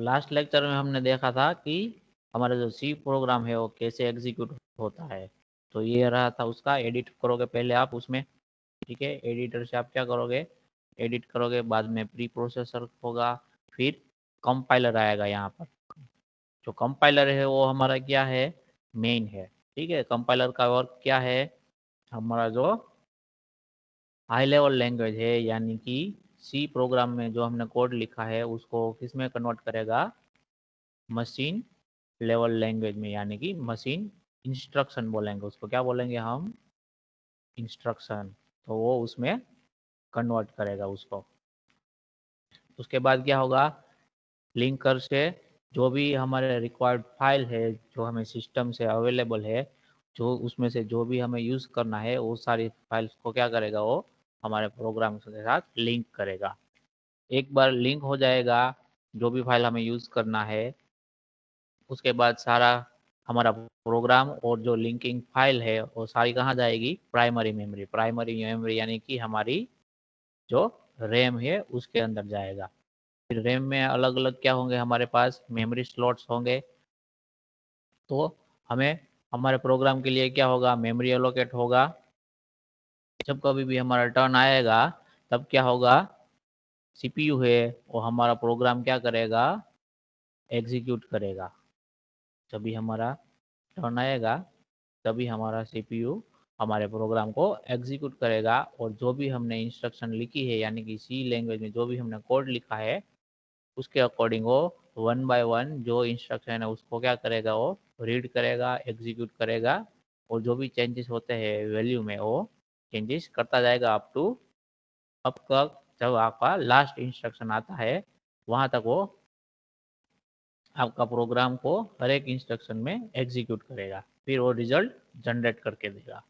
तो last lecture में हमने देखा था कि हमारा जो सी प्रोग्राम है वो कैसे एग्जीक्यूट होता है। तो ये रहा था उसका, एडिट करोगे पहले आप उसमें, ठीक है। एडिटर से आप क्या करोगे, एडिट करोगे, बाद में प्री प्रोसेसर होगा, फिर कंपाइलर आएगा यहाँ पर। जो कंपाइलर है वो हमारा क्या है, मेन है, ठीक है। कंपाइलर का वर्क क्या है, हमारा जो हाई लेवल लैंग्वेज है यानी कि सी प्रोग्राम में जो हमने कोड लिखा है उसको किस में कन्वर्ट करेगा, मशीन लेवल लैंग्वेज में, यानी कि मशीन इंस्ट्रक्शन बोलेंगे उसको, क्या बोलेंगे हम, इंस्ट्रक्शन। तो वो उसमें कन्वर्ट करेगा उसको। उसके बाद क्या होगा, लिंकर से जो भी हमारे रिक्वायर्ड फाइल है जो हमें सिस्टम से अवेलेबल है, जो उसमें से जो भी हमें यूज़ करना है वो सारी फाइल्स को क्या करेगा, वो हमारे प्रोग्राम के साथ लिंक करेगा। एक बार लिंक हो जाएगा जो भी फाइल हमें यूज़ करना है, उसके बाद सारा हमारा प्रोग्राम और जो लिंकिंग फाइल है वो सारी कहाँ जाएगी, प्राइमरी मेमोरी। प्राइमरी मेमोरी यानी कि हमारी जो रैम है उसके अंदर जाएगा। फिर रैम में अलग अलग क्या होंगे, हमारे पास मेमोरी स्लॉट्स होंगे। तो हमें हमारे प्रोग्राम के लिए क्या होगा, मेमोरी एलोकेट होगा। जब कभी भी हमारा टर्न आएगा तब क्या होगा, सीपीयू है वो हमारा प्रोग्राम क्या करेगा, एग्जीक्यूट करेगा। जब भी हमारा टर्न आएगा तभी हमारा सीपीयू हमारे प्रोग्राम को एग्जीक्यूट करेगा, और जो भी हमने इंस्ट्रक्शन लिखी है यानी कि सी लैंग्वेज में जो भी हमने कोड लिखा है उसके अकॉर्डिंग वो वन बाय वन जो इंस्ट्रक्शन है उसको क्या करेगा, वो रीड करेगा, एग्जीक्यूट करेगा, और जो भी चेंजेस होते हैं वैल्यू में वो चेंजेस करता जाएगा अप टू, अब तक जब आपका लास्ट इंस्ट्रक्शन आता है वहां तक वो आपका प्रोग्राम को हर एक इंस्ट्रक्शन में एग्जीक्यूट करेगा, फिर वो रिजल्ट जनरेट करके देगा।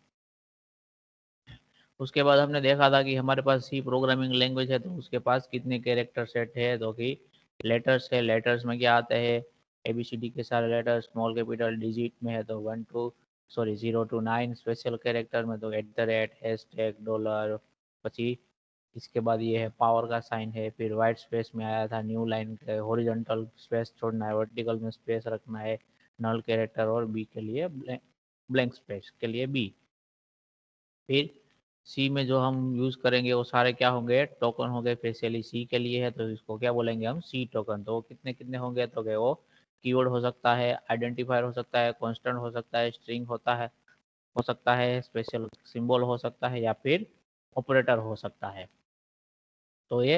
उसके बाद हमने देखा था कि हमारे पास सी प्रोग्रामिंग लैंग्वेज है तो उसके पास कितने कैरेक्टर सेट है, तो कि लेटर्स है। लेटर्स में क्या आता है, एबीसीडी के सारे लेटर्स, स्मॉल कैपिटल डिजिट में है तो 0 to 9, स्पेशल कैरेक्टर में तो @ हैशटैग डॉलर, પછી इसके बाद ये है पावर का साइन है। फिर वाइट स्पेस में आया था न्यू लाइन के, हॉरिजॉन्टल स्पेस छोड़ना है, वर्टिकल में स्पेस रखना है, नल कैरेक्टर, और बी के लिए ब्लैंक स्पेस के लिए बी। फिर सी में जो हम यूज़ करेंगे वो सारे क्या होंगे, टोकन होंगे। स्पेशली सी के लिए है तो इसको क्या बोलेंगे हम, सी टोकन। तो कितने कितने होंगे, तो वो कीवर्ड हो सकता है, आइडेंटिफायर हो सकता है, कांस्टेंट हो सकता है, स्ट्रिंग हो सकता है, स्पेशल सिंबल हो सकता है, या फिर ऑपरेटर हो सकता है। तो ये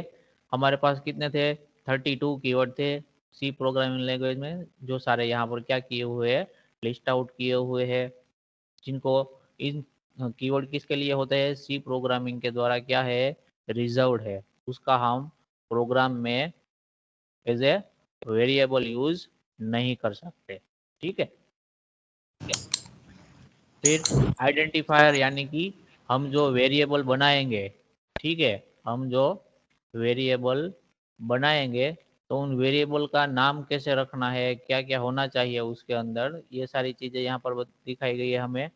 हमारे पास कितने थे, 32 कीवर्ड थे सी प्रोग्रामिंग लैंग्वेज में, जो सारे यहाँ पर क्या किए हुए हैं, लिस्ट आउट किए हुए हैं। जिनको इन कीवर्ड किसके लिए होते हैं, सी प्रोग्रामिंग के द्वारा क्या है, रिजर्व्ड है, उसका हम प्रोग्राम में एज ए वेरिएबल यूज नहीं कर सकते, ठीक है। फिर आइडेंटिफायर यानी कि हम जो वेरिएबल बनाएंगे, ठीक है, हम जो वेरिएबल बनाएंगे तो उन वेरिएबल का नाम कैसे रखना है, क्या क्या होना चाहिए उसके अंदर, ये सारी चीज़ें यहाँ पर दिखाई गई है हमें।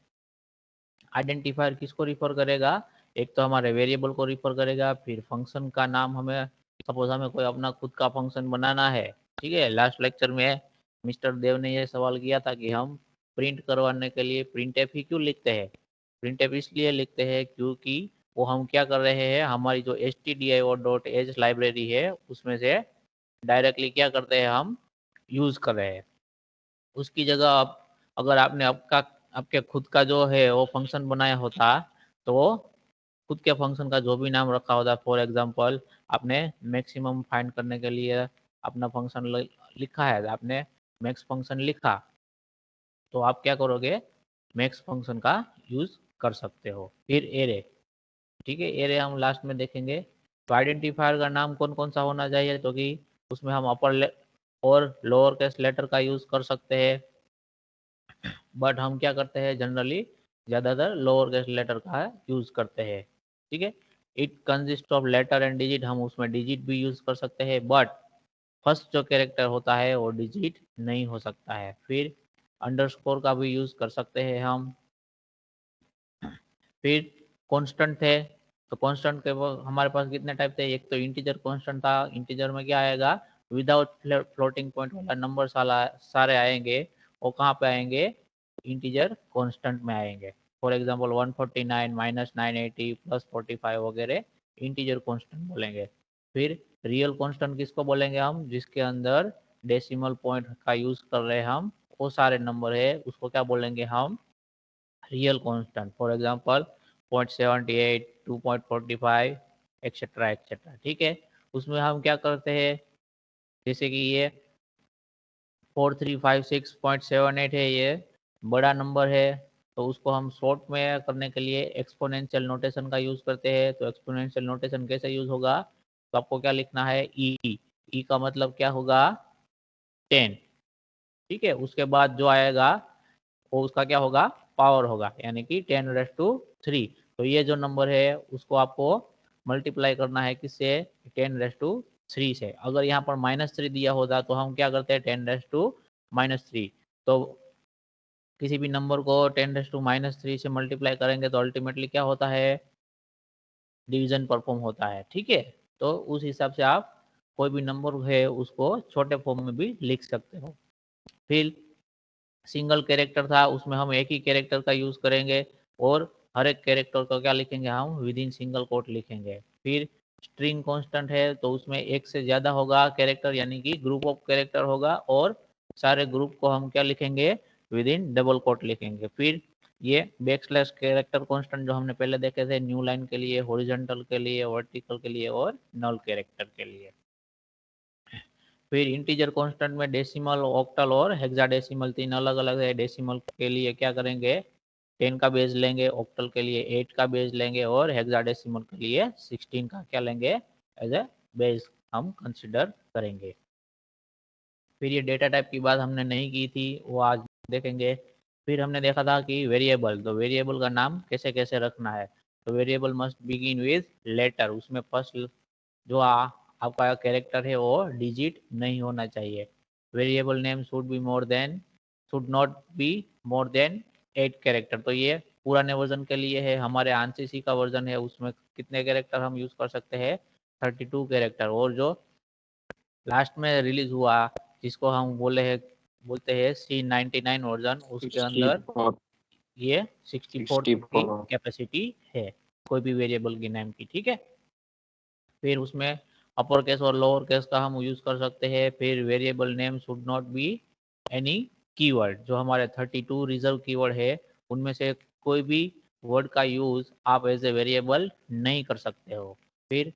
आइडेंटिफायर किसको रिफर करेगा, एक तो हमारे वेरिएबल को रिफर करेगा, फिर फंक्शन का नाम, हमें सपोज हमें कोई अपना खुद का फंक्शन बनाना है, ठीक है। लास्ट लेक्चर में मिस्टर देव ने यह सवाल किया था कि हम प्रिंट करवाने के लिए प्रिंट एफ ही क्यों लिखते हैं। प्रिंट एफ इसलिए लिखते हैं क्योंकि वो हम क्या कर रहे हैं, हमारी जो stdio.h लाइब्रेरी है उसमें से डायरेक्टली क्या करते हैं, हम यूज़ कर रहे हैं। उसकी जगह आप, अगर आपने आपके खुद का जो है वो फंक्शन बनाया होता, तो वो खुद के फंक्शन का जो भी नाम रखा होता, फॉर एग्जांपल आपने मैक्सिमम फाइंड करने के लिए अपना फंक्शन लिखा है, आपने मैक्स फंक्शन लिखा, तो आप क्या करोगे, मैक्स फंक्शन का यूज कर सकते हो। फिर एरे, ठीक है, एरे हम लास्ट में देखेंगे। तो आइडेंटिफायर का नाम कौन कौन सा होना चाहिए, तो कि उसमें हम अपर और लोअर केस लेटर का यूज कर सकते हैं, बट हम क्या करते हैं जनरली ज़्यादातर लोअर केस लेटर का यूज़ करते हैं, ठीक है। It consist of letter and digit, हम उसमें डिजिट भी यूज़ कर सकते हैं, बट फर्स्ट जो कैरेक्टर होता है वो डिजिट नहीं हो सकता है। फिर अंडरस्कोर का भी यूज़ कर सकते हैं हम। फिर कांस्टेंट थे, तो कांस्टेंट के वो हमारे पास कितने टाइप थे, एक तो इंटीजर कांस्टेंट था, इंटीजर में क्या आएगा, विदाउट फ्लोटिंग पॉइंट वाला नंबर सारे आएंगे वो कहाँ पे आएंगे, इंटीजर कांस्टेंट में आएंगे। फॉर एग्जांपल 149 माइनस 980 प्लस 45 वगैरह इंटीजर कांस्टेंट बोलेंगे। फिर रियल कांस्टेंट किसको बोलेंगे हम, जिसके अंदर डेसिमल पॉइंट का यूज कर रहे हैं हम, वो सारे नंबर है उसको क्या बोलेंगे हम, real constant. For example 0.78 2.45 etcetera etcetera. ठीक है, उसमें हम क्या करते हैं, जैसे कि ये 4356.78 है, ये बड़ा नंबर है, तो उसको हम शॉर्ट में करने के लिए एक्सपोनेंशियल नोटेशन का यूज करते हैं। तो एक्सपोनेंशियल नोटेशन कैसे यूज होगा, तो आपको क्या लिखना है, ई का मतलब क्या होगा 10। ठीक है, उसके बाद जो आएगा वो उसका क्या होगा, पावर होगा, यानी कि 10⁻3। तो ये जो नंबर है उसको आपको मल्टीप्लाई करना है किससे, 10⁻3 से। अगर यहाँ पर -3 दिया होता तो हम क्या करते हैं, 10⁻3। तो किसी भी नंबर को 10⁻3 से मल्टीप्लाई करेंगे तो अल्टीमेटली क्या होता है, डिवीजन परफॉर्म होता है। ठीक है, तो उस हिसाब से आप कोई भी नंबर है उसको छोटे फॉर्म में भी लिख सकते हो। फिर सिंगल कैरेक्टर था, उसमें हम एक ही कैरेक्टर का यूज करेंगे और हर एक कैरेक्टर का क्या लिखेंगे हम, विद इन सिंगल कोट लिखेंगे। फिर स्ट्रिंग कांस्टेंट है तो उसमें एक से ज्यादा होगा कैरेक्टर, यानी कि ग्रुप ऑफ कैरेक्टर होगा, और सारे ग्रुप को हम क्या लिखेंगे, विद इन डबल कोट लिखेंगे। फिर ये बैकस्लैश कैरेक्टर कांस्टेंट जो हमने पहले देखे थे, न्यू लाइन के लिए, हॉरिजॉन्टल के लिए, वर्टिकल के लिए और नल कैरेक्टर के लिए। फिर इंटीजर कांस्टेंट में डेसिमल, ऑक्टल और हेक्साडेसिमल तीन अलग अलग है। डेसिमल के लिए क्या करेंगे, 10 का बेस लेंगे, ऑक्टल के लिए 8 का बेस लेंगे और हेक्साडेसिमल के लिए 16 का क्या लेंगे, एज ए बेस हम कंसिडर करेंगे। फिर ये डेटा टाइप की बात हमने नहीं की थी, वो आज देखेंगे। फिर हमने देखा था कि वेरिएबल, तो वेरिएबल का नाम कैसे कैसे रखना है। तो variable must begin with letter, उसमें फर्स्ट जो आपका कैरेक्टर है वो डिजिट नहीं होना चाहिए। Variable name should not be more than 8 character. तो ये पुराने वर्जन के लिए है, हमारे आंसीसी का वर्जन है उसमें कितने कैरेक्टर हम यूज कर सकते हैं, 32 कैरेक्टर। और जो लास्ट में रिलीज हुआ जिसको हम बोलते हैं C99 वर्जन, उसके अंदर 64 ये 64 तक की 64 कैपेसिटी है कोई भी वेरिएबल की नेम की। ठीक है, फिर उसमें अपर केस और लोअर केस का हम यूज कर सकते हैं। फिर variable name should not be any keyword, जो हमारे 32 रिजर्व कीवर्ड है उनमें से कोई भी वर्ड का यूज आप एज ए वेरिएबल नहीं कर सकते हो। फिर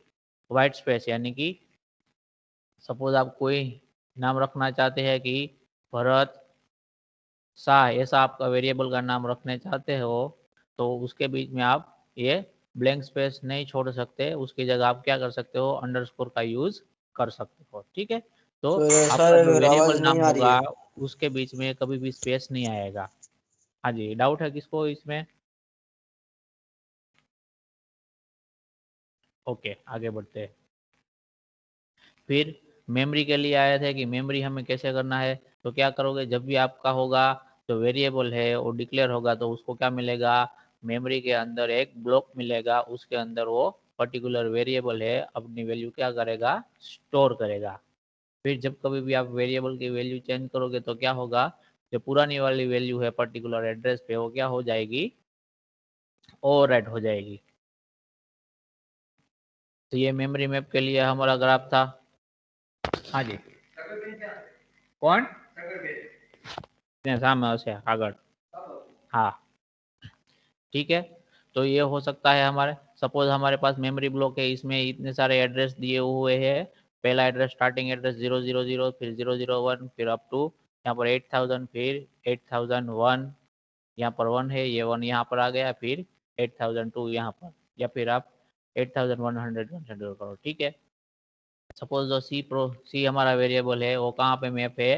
वाइट स्पेस, यानी कि सपोज आप कोई नाम रखना चाहते हैं कि भरत शाह, ऐसा आपका वेरिएबल का नाम रखने चाहते हो, तो उसके बीच में आप ये ब्लैंक स्पेस नहीं छोड़ सकते, उसकी जगह आप क्या कर सकते हो, अंडरस्कोर का यूज कर सकते हो। ठीक है, तो आपका जो सर वेरिएबल आवाज नहीं नाम आ रही होगा है। उसके बीच में कभी भी स्पेस नहीं आएगा। हाँ जी, डाउट है किसको इसमें? ओके, आगे बढ़ते हैं। फिर मेमोरी के लिए आए थे कि मेमोरी हमें कैसे करना है। तो क्या करोगे, जब भी आपका होगा जो वेरिएबल है वो डिक्लेयर होगा तो उसको क्या मिलेगा, मेमोरी के अंदर एक ब्लॉक मिलेगा, उसके अंदर वो पर्टिकुलर वेरिएबल है अपनी वैल्यू क्या करेगा, स्टोर करेगा। फिर जब कभी भी आप वेरिएबल की वैल्यू चेंज करोगे तो क्या होगा, जो पुरानी वाली वैल्यू है पर्टिकुलर एड्रेस पे वो क्या हो जाएगी, ओवरराइट हो जाएगी। तो ये मेमोरी मैप के लिए हमारा ग्राफ था। हाँ जी, कौन सामने से आगे, हाँ ठीक है। तो ये हो सकता है हमारे, सपोज हमारे पास मेमोरी ब्लॉक है, इसमें इतने सारे एड्रेस दिए हुए हैं। पहला एड्रेस स्टार्टिंग एड्रेस 000, फिर 001, फिर अप टू यहाँ पर 8000, फिर 8001, यहाँ पर 1 है, ये 1 यहाँ पर आ गया, फिर 8002 यहाँ पर, या फिर आप 8100 कंसिडर करो। ठीक है, सपोज जो सी हमारा वेरिएबल है वो कहाँ पे मैप है,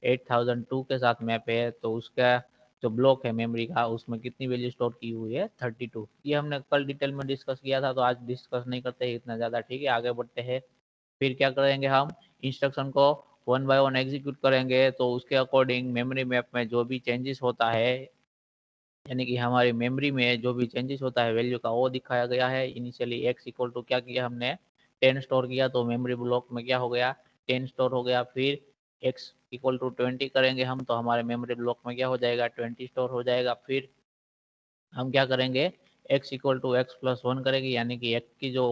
8002 के साथ मैप है, तो उसका जो ब्लॉक है मेमोरी का उसमें कितनी वैल्यू स्टोर की हुई है, 32। ये हमने कल डिटेल में डिस्कस किया था तो आज डिस्कस नहीं करते इतना ज़्यादा। ठीक है, आगे बढ़ते हैं। फिर क्या करेंगे, हम इंस्ट्रक्शन को 1 बाय 1 एग्जीक्यूट करेंगे, तो उसके अकॉर्डिंग मेमोरी मैप में जो भी चेंजेस होता है, यानी कि हमारी मेमोरी में जो भी चेंजेस होता है वैल्यू का, वो दिखाया गया है। इनिशियली x इक्वल टू क्या किया हमने, 10 स्टोर किया, तो मेमोरी ब्लॉक में क्या हो गया, 10 स्टोर हो गया। फिर x इक्वल टू 20 करेंगे हम, तो हमारे मेमोरी ब्लॉक में क्या हो जाएगा, 20 स्टोर हो जाएगा। फिर हम क्या करेंगे, x equal to x plus 1 करेंगे, यानी कि x की जो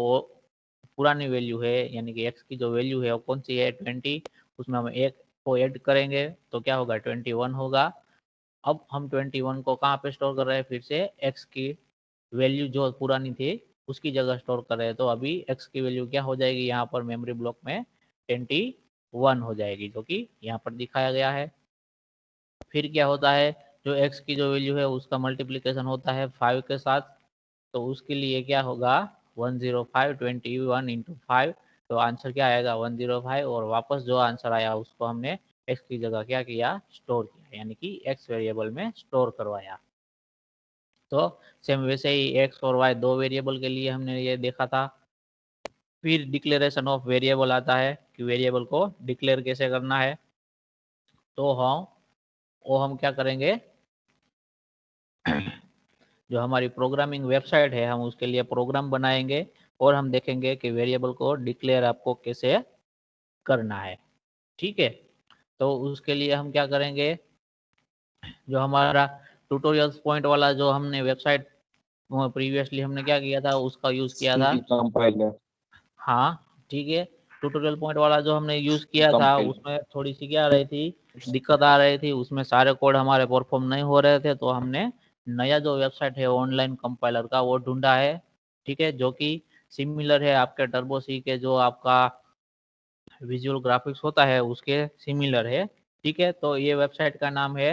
पुरानी वैल्यू है, यानी कि x की जो वैल्यू है वो कौन सी है, 20, उसमें हम एक को ऐड करेंगे तो क्या होगा, 21 होगा। अब हम 21 को कहाँ पे स्टोर कर रहे हैं, फिर से x की वैल्यू जो पुरानी थी उसकी जगह स्टोर कर रहे हैं, तो अभी x की वैल्यू क्या हो जाएगी यहाँ पर मेमोरी ब्लॉक में, 21 हो जाएगी, जो कि यहाँ पर दिखाया गया है। फिर क्या होता है, जो x की जो वैल्यू है उसका मल्टीप्लीकेशन होता है 5 के साथ, तो उसके लिए क्या होगा, 105, 21 इंटू 5, तो आंसर क्या आएगा 105, और वापस जो आंसर आया उसको हमने x की जगह क्या किया, स्टोर किया, यानी कि x वेरिएबल में स्टोर करवाया। तो सेम वैसे ही x और y दो वेरिएबल के लिए हमने ये देखा था। फिर डिक्लेरेशन ऑफ वेरिएबल आता है कि वेरिएबल को डिक्लेयर कैसे करना है। तो हम क्या करेंगे, जो हमारी प्रोग्रामिंग वेबसाइट है हम उसके लिए प्रोग्राम बनाएंगे और हम देखेंगे कि वेरिएबल को डिक्लेयर आपको कैसे करना है। ठीक है, तो उसके लिए हम क्या करेंगे, जो हमारा ट्यूटोरियल्स पॉइंट वाला जो हमने वेबसाइट प्रीवियसली हमने क्या किया था, उसका यूज किया था। कंपाइलर, हाँ ठीक है, ट्यूटोरियल पॉइंट वाला जो हमने यूज किया था उसमें थोड़ी सी क्या आ रही थी, दिक्कत आ रही थी, उसमें सारे कोड हमारे परफॉर्म नहीं हो रहे थे, तो हमने नया जो वेबसाइट है ऑनलाइन कंपाइलर का वो ढूंढा है। ठीक है, जो कि सिमिलर है आपके टर्बो सी के जो आपका विजुअल ग्राफिक्स होता है उसके सिमिलर है। ठीक है, तो ये वेबसाइट का नाम है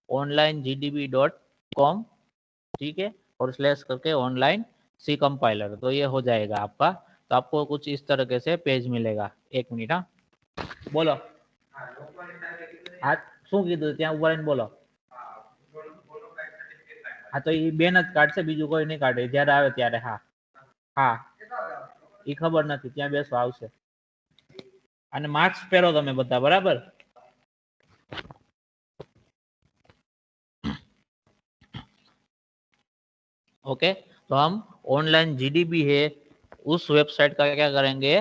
onlinegdb.com। ठीक है, और स्लैश करके ऑनलाइन सी कंपाइलर, तो ये हो जाएगा आपका। तो आपको कुछ इस तरीके से पेज मिलेगा। एक मिनट, हाँ बोलो, હા શું કીધું ત્યાં ઉભા રહીને બોલો। હા તો એ બેન જ કાઢશે, બીજું કોઈ નહીં કાઢે, જ્યારે આવે ત્યારે। હા હા, એ ખબર નથી, ત્યાં બેસવા આવશે। અને માસ્ક પહેરો તમે બધા, બરાબર। ओके, तो हम ऑनलाइन जीडीबी है उस वेबसाइट का क्या करेंगे,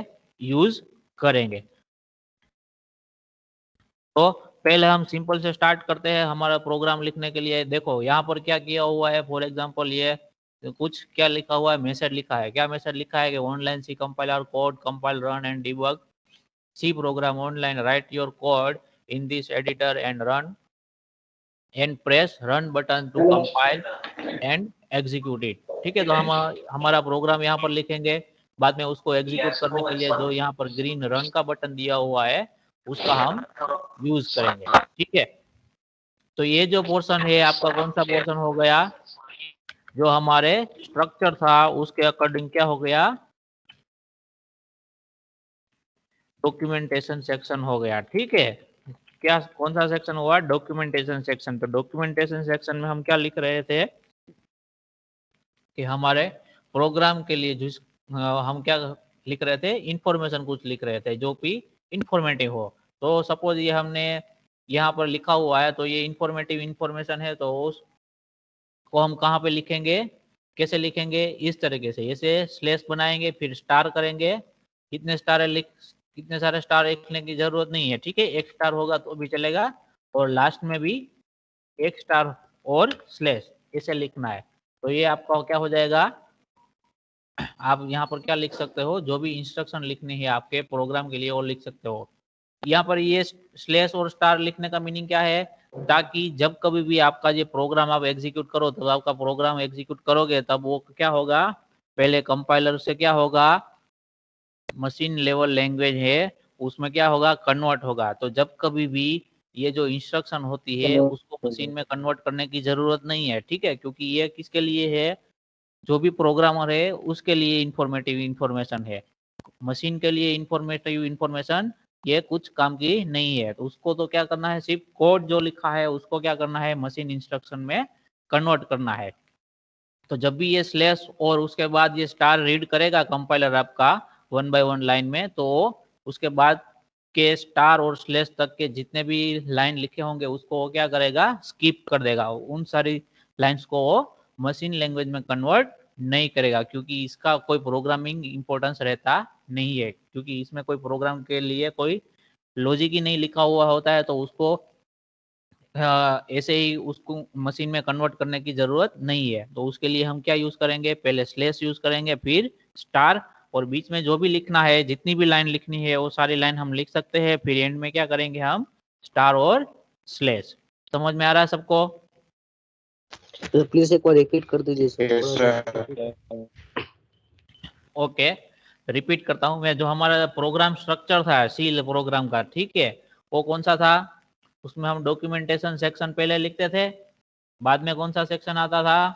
यूज करेंगे। तो पहले हम सिंपल से स्टार्ट करते हैं हमारा प्रोग्राम लिखने के लिए। देखो यहाँ पर क्या किया हुआ है, फॉर एग्जांपल ये कुछ क्या लिखा हुआ है, मैसेज लिखा है। क्या मैसेज लिखा है कि online C compiler code compile run and debug C program online, write your code in this editor and run and press run button to compile and execute it. ठीक है, तो हम हमारा प्रोग्राम यहाँ पर लिखेंगे, बाद में उसको एग्जीक्यूट करने के लिए जो यहाँ पर ग्रीन रन का बटन दिया हुआ है उसका हम यूज करेंगे। ठीक है, तो ये जो पोर्शन है आपका कौन सा पोर्शन हो गया, जो हमारे स्ट्रक्चर था उसके अकॉर्डिंग क्या हो गया, डॉक्यूमेंटेशन सेक्शन हो गया। ठीक है, क्या कौन सा सेक्शन हुआ, डॉक्यूमेंटेशन सेक्शन। तो डॉक्यूमेंटेशन सेक्शन में हम क्या लिख रहे थे कि हमारे प्रोग्राम के लिए जिस हम क्या लिख रहे थे, इंफॉर्मेशन कुछ लिख रहे थे जो कि इंफॉर्मेटिव हो। तो सपोज ये हमने यहाँ पर लिखा हुआ है, तो ये इंफॉर्मेटिव इंफॉर्मेशन है, तो उसको हम कहाँ पे लिखेंगे, कैसे लिखेंगे, इस तरीके से ऐसे स्लैश बनाएंगे, फिर स्टार करेंगे। कितने स्टार लिख, कितने सारे स्टार लिखने की जरूरत नहीं है। ठीक है, एक स्टार होगा तो भी चलेगा, और लास्ट में भी एक स्टार और स्लैश ऐसे लिखना है। तो ये आपका क्या हो जाएगा, आप यहाँ पर क्या लिख सकते हो, जो भी इंस्ट्रक्शन लिखनी है आपके प्रोग्राम के लिए वो लिख सकते हो। यहाँ पर ये स्लैश और स्टार लिखने का मीनिंग क्या है, ताकि जब कभी भी आपका ये प्रोग्राम आप एग्जीक्यूट करो, तो आपका प्रोग्राम एग्जीक्यूट करोगे तब वो क्या होगा, पहले कंपाइलर से क्या होगा, मशीन लेवल लैंग्वेज है उसमें क्या होगा, कन्वर्ट होगा। तो जब कभी भी ये जो इंस्ट्रक्शन होती है उसको मशीन में कन्वर्ट करने की जरूरत नहीं है। ठीक है, क्योंकि ये किसके लिए है, जो भी प्रोग्रामर है उसके लिए इंफॉर्मेटिव इंफॉर्मेशन है। मशीन के लिए इंफॉर्मेटिव इंफॉर्मेशन ये कुछ काम की नहीं है। तो उसको तो क्या करना है, सिर्फ कोड जो लिखा है उसको क्या करना है, मशीन इंस्ट्रक्शन में कन्वर्ट करना है। तो जब भी ये स्लैश और उसके बाद ये स्टार रीड करेगा कंपाइलर आपका 1 बाय 1 लाइन में, तो उसके बाद के स्टार और स्लैश तक के जितने भी लाइन लिखे होंगे उसको वो क्या करेगा, स्किप कर देगा। उन सारी लाइंस को वो मशीन लैंग्वेज में कन्वर्ट नहीं करेगा, क्योंकि इसका कोई प्रोग्रामिंग इंपॉर्टेंस रहता नहीं है, क्योंकि इसमें कोई प्रोग्राम के लिए कोई लॉजिक ही नहीं लिखा हुआ होता है तो उसको ऐसे ही उसको मशीन में कन्वर्ट करने की जरूरत नहीं है। तो उसके लिए हम क्या यूज करेंगे, पहले स्लैश यूज करेंगे, फिर स्टार, और बीच में जो भी लिखना है, जितनी भी लाइन लिखनी है वो सारी लाइन हम लिख सकते हैं। फिर एंड में क्या करेंगे हम, स्टार और स्लैश। समझ में आ रहा है सबको? तो प्लीज एक बार रिपीट कर दीजिए सर। ओके, रिपीट करता हूं मैं। जो हमारा प्रोग्राम स्ट्रक्चर था सी प्रोग्राम का, ठीक है, वो कौन सा था? उसमें हम डॉक्यूमेंटेशन सेक्शन पहले लिखते थे, बाद में कौन सा सेक्शन आता था?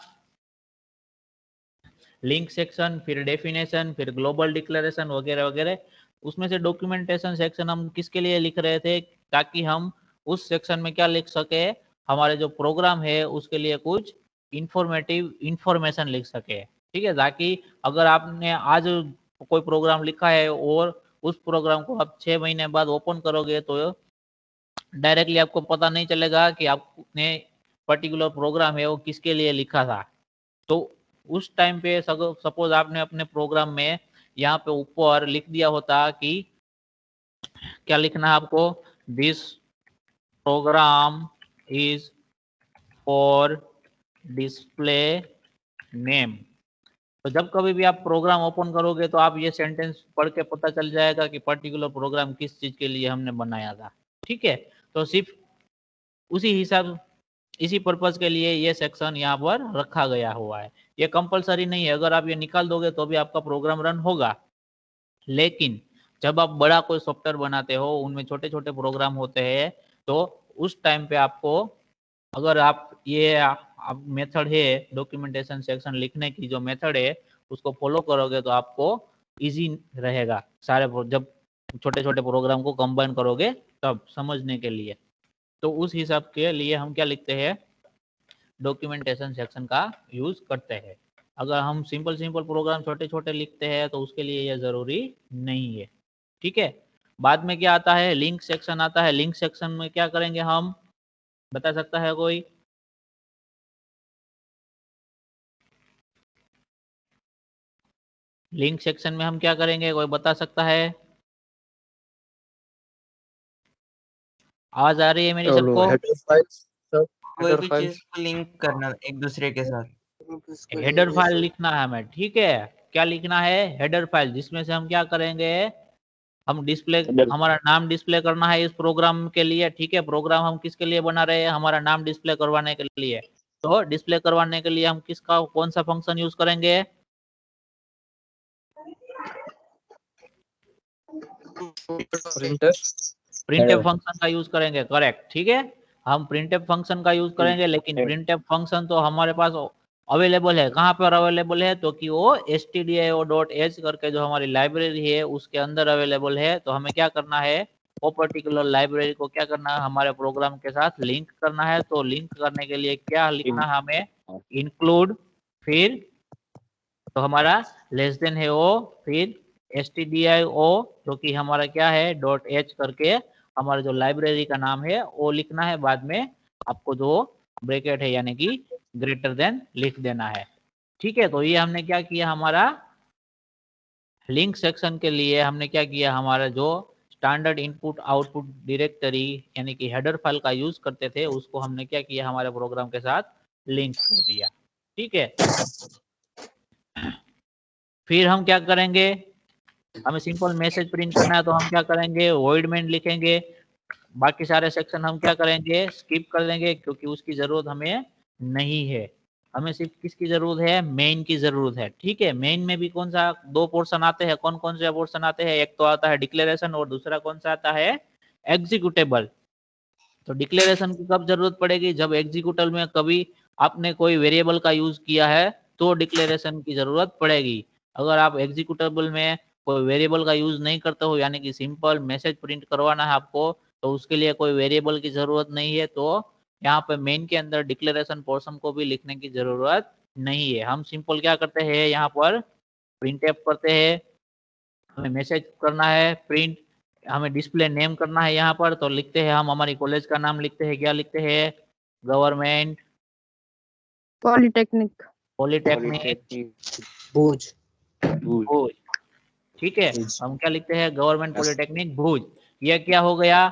लिंक सेक्शन, फिर डेफिनेशन, फिर ग्लोबल डिक्लेरेशन वगैरह वगैरह। उसमें से डॉक्यूमेंटेशन सेक्शन हम किसके लिए लिख रहे थे? ताकि हम उस सेक्शन में क्या लिख सके, हमारे जो प्रोग्राम है उसके लिए कुछ इंफॉर्मेटिव इंफॉर्मेशन लिख सके, ठीक है। ताकि अगर आपने आज कोई प्रोग्राम लिखा है और उस प्रोग्राम को आप 6 महीने बाद ओपन करोगे तो डायरेक्टली आपको पता नहीं चलेगा कि आपने पर्टिकुलर प्रोग्राम है वो किसके लिए लिखा था। तो उस टाइम पे सपोज आपने अपने प्रोग्राम में यहाँ पे ऊपर लिख दिया होता कि क्या लिखना है आपको, this program is for display name. तो जब कभी भी आप प्रोग्राम ओपन करोगे तो आप ये सेंटेंस पढ़ के पता चल जाएगा कि पर्टिकुलर प्रोग्राम किस चीज के लिए हमने बनाया था, ठीक है। तो सिर्फ उसी हिसाब, इसी पर्पज के लिए ये सेक्शन यहाँ पर रखा गया हुआ है। ये कंपलसरी नहीं है, अगर आप ये निकाल दोगे तो भी आपका प्रोग्राम रन होगा। लेकिन जब आप बड़ा कोई सॉफ्टवेयर बनाते हो, उनमें छोटे छोटे प्रोग्राम होते हैं, तो उस टाइम पे आपको, अगर आप ये मेथड है डॉक्यूमेंटेशन सेक्शन लिखने की, जो मेथड है उसको फॉलो करोगे तो आपको इजी रहेगा सारे जब छोटे छोटे प्रोग्राम को कंबाइन करोगे तब समझने के लिए। तो उस हिसाब के लिए हम क्या लिखते हैं, डॉक्यूमेंटेशन सेक्शन का यूज करते हैं। अगर हम सिंपल सिंपल प्रोग्राम छोटे छोटे लिखते हैं तो उसके लिए यह जरूरी नहीं है, ठीक है। बाद में क्या आता है, लिंक सेक्शन आता है। लिंक सेक्शन में क्या करेंगे हम, बता सकता है कोई? लिंक सेक्शन में हम क्या करेंगे, कोई बता सकता है? आवाज आ रही है मेरी सबको? हेडर फाइल्स, कोई भी चीज को लिंक करना एक दूसरे के साथ। हेडर फाइल लिखना है हमें, ठीक है। क्या लिखना है, हेडर फाइल, जिसमें से हम क्या करेंगे, हम डिस्प्ले, हमारा नाम डिस्प्ले करना है इस प्रोग्राम के लिए, ठीक है। प्रोग्राम हम किसके लिए बना रहे हैं, हमारा नाम डिस्प्ले करवाने के लिए। तो डिस्प्ले करवाने के लिए हम किसका, कौन सा फंक्शन यूज करेंगे? प्रिंटफ फंक्शन का यूज करेंगे, करेक्ट, ठीक है। हम प्रिंटफ फंक्शन का यूज करेंगे, लेकिन प्रिंटफ फंक्शन तो हमारे पास अवेलेबल है, कहाँ पर अवेलेबल है, तो कि वो stdio.h करके जो हमारी लाइब्रेरी है उसके अंदर अवेलेबल है। तो हमें क्या करना है, वो पर्टिकुलर लाइब्रेरी को क्या करना है, हमारे प्रोग्राम के साथ लिंक करना है। तो लिंक करने के लिए क्या लिखना है हमें, इंक्लूड, फिर तो हमारा लेस देन है वो, फिर stdio जो कि हमारा क्या है .h करके हमारा जो लाइब्रेरी का नाम है वो लिखना है। बाद में आपको जो ब्रैकेट है यानी कि ग्रेटर देन लिख देना है, ठीक है। तो ये हमने क्या किया, हमारा लिंक सेक्शन के लिए हमने क्या किया, हमारा जो स्टैंडर्ड इनपुट आउटपुट डायरेक्टरी यानी कि हेडर फाइल का यूज करते थे उसको हमने क्या किया, हमारे प्रोग्राम के साथ लिंक कर दिया, ठीक है। फिर हम क्या करेंगे, हमें सिंपल मैसेज प्रिंट करना है तो हम क्या करेंगे, वॉइड मेन लिखेंगे। बाकी सारे सेक्शन हम क्या करेंगे, स्किप कर देंगे, क्योंकि उसकी जरूरत हमें नहीं है। हमें सिर्फ किसकी जरूरत है, मेन की जरूरत है, ठीक है। मेन में भी कौन सा दो पोर्शन आते हैं, कौन कौन से पोर्शन आते हैं, एक तो आता है डिक्लेरेशन और दूसरा कौन सा आता है, एग्जीक्यूटेबल। तो डिक्लेरेशन की कब जरूरत पड़ेगी, जब एग्जीक्यूटेबल में कभी आपने कोई वेरिएबल का यूज किया है तो डिक्लेरेशन की जरूरत पड़ेगी। अगर आप एग्जीक्यूटेबल में कोई वेरिएबल का यूज नहीं करते हो, यानी कि सिंपल मैसेज प्रिंट करवाना है आपको, तो उसके लिए कोई वेरिएबल की जरूरत नहीं है। तो यहाँ पे मेन के अंदर डिक्लेरेशन पोर्शन को भी लिखने की जरूरत नहीं है। हम सिंपल क्या करते हैं, यहाँ पर प्रिंट करते हैं, हमें मैसेज करना है प्रिंट, हमें डिस्प्ले नेम करना है यहाँ पर, तो लिखते हैं हम हमारी कॉलेज का नाम लिखते हैं, क्या लिखते हैं, गवर्नमेंट पॉलिटेक्निक भूज, भूज, ठीक है। हम क्या लिखते हैं, गवर्नमेंट पॉलिटेक्निक भूज। ये क्या हो गया,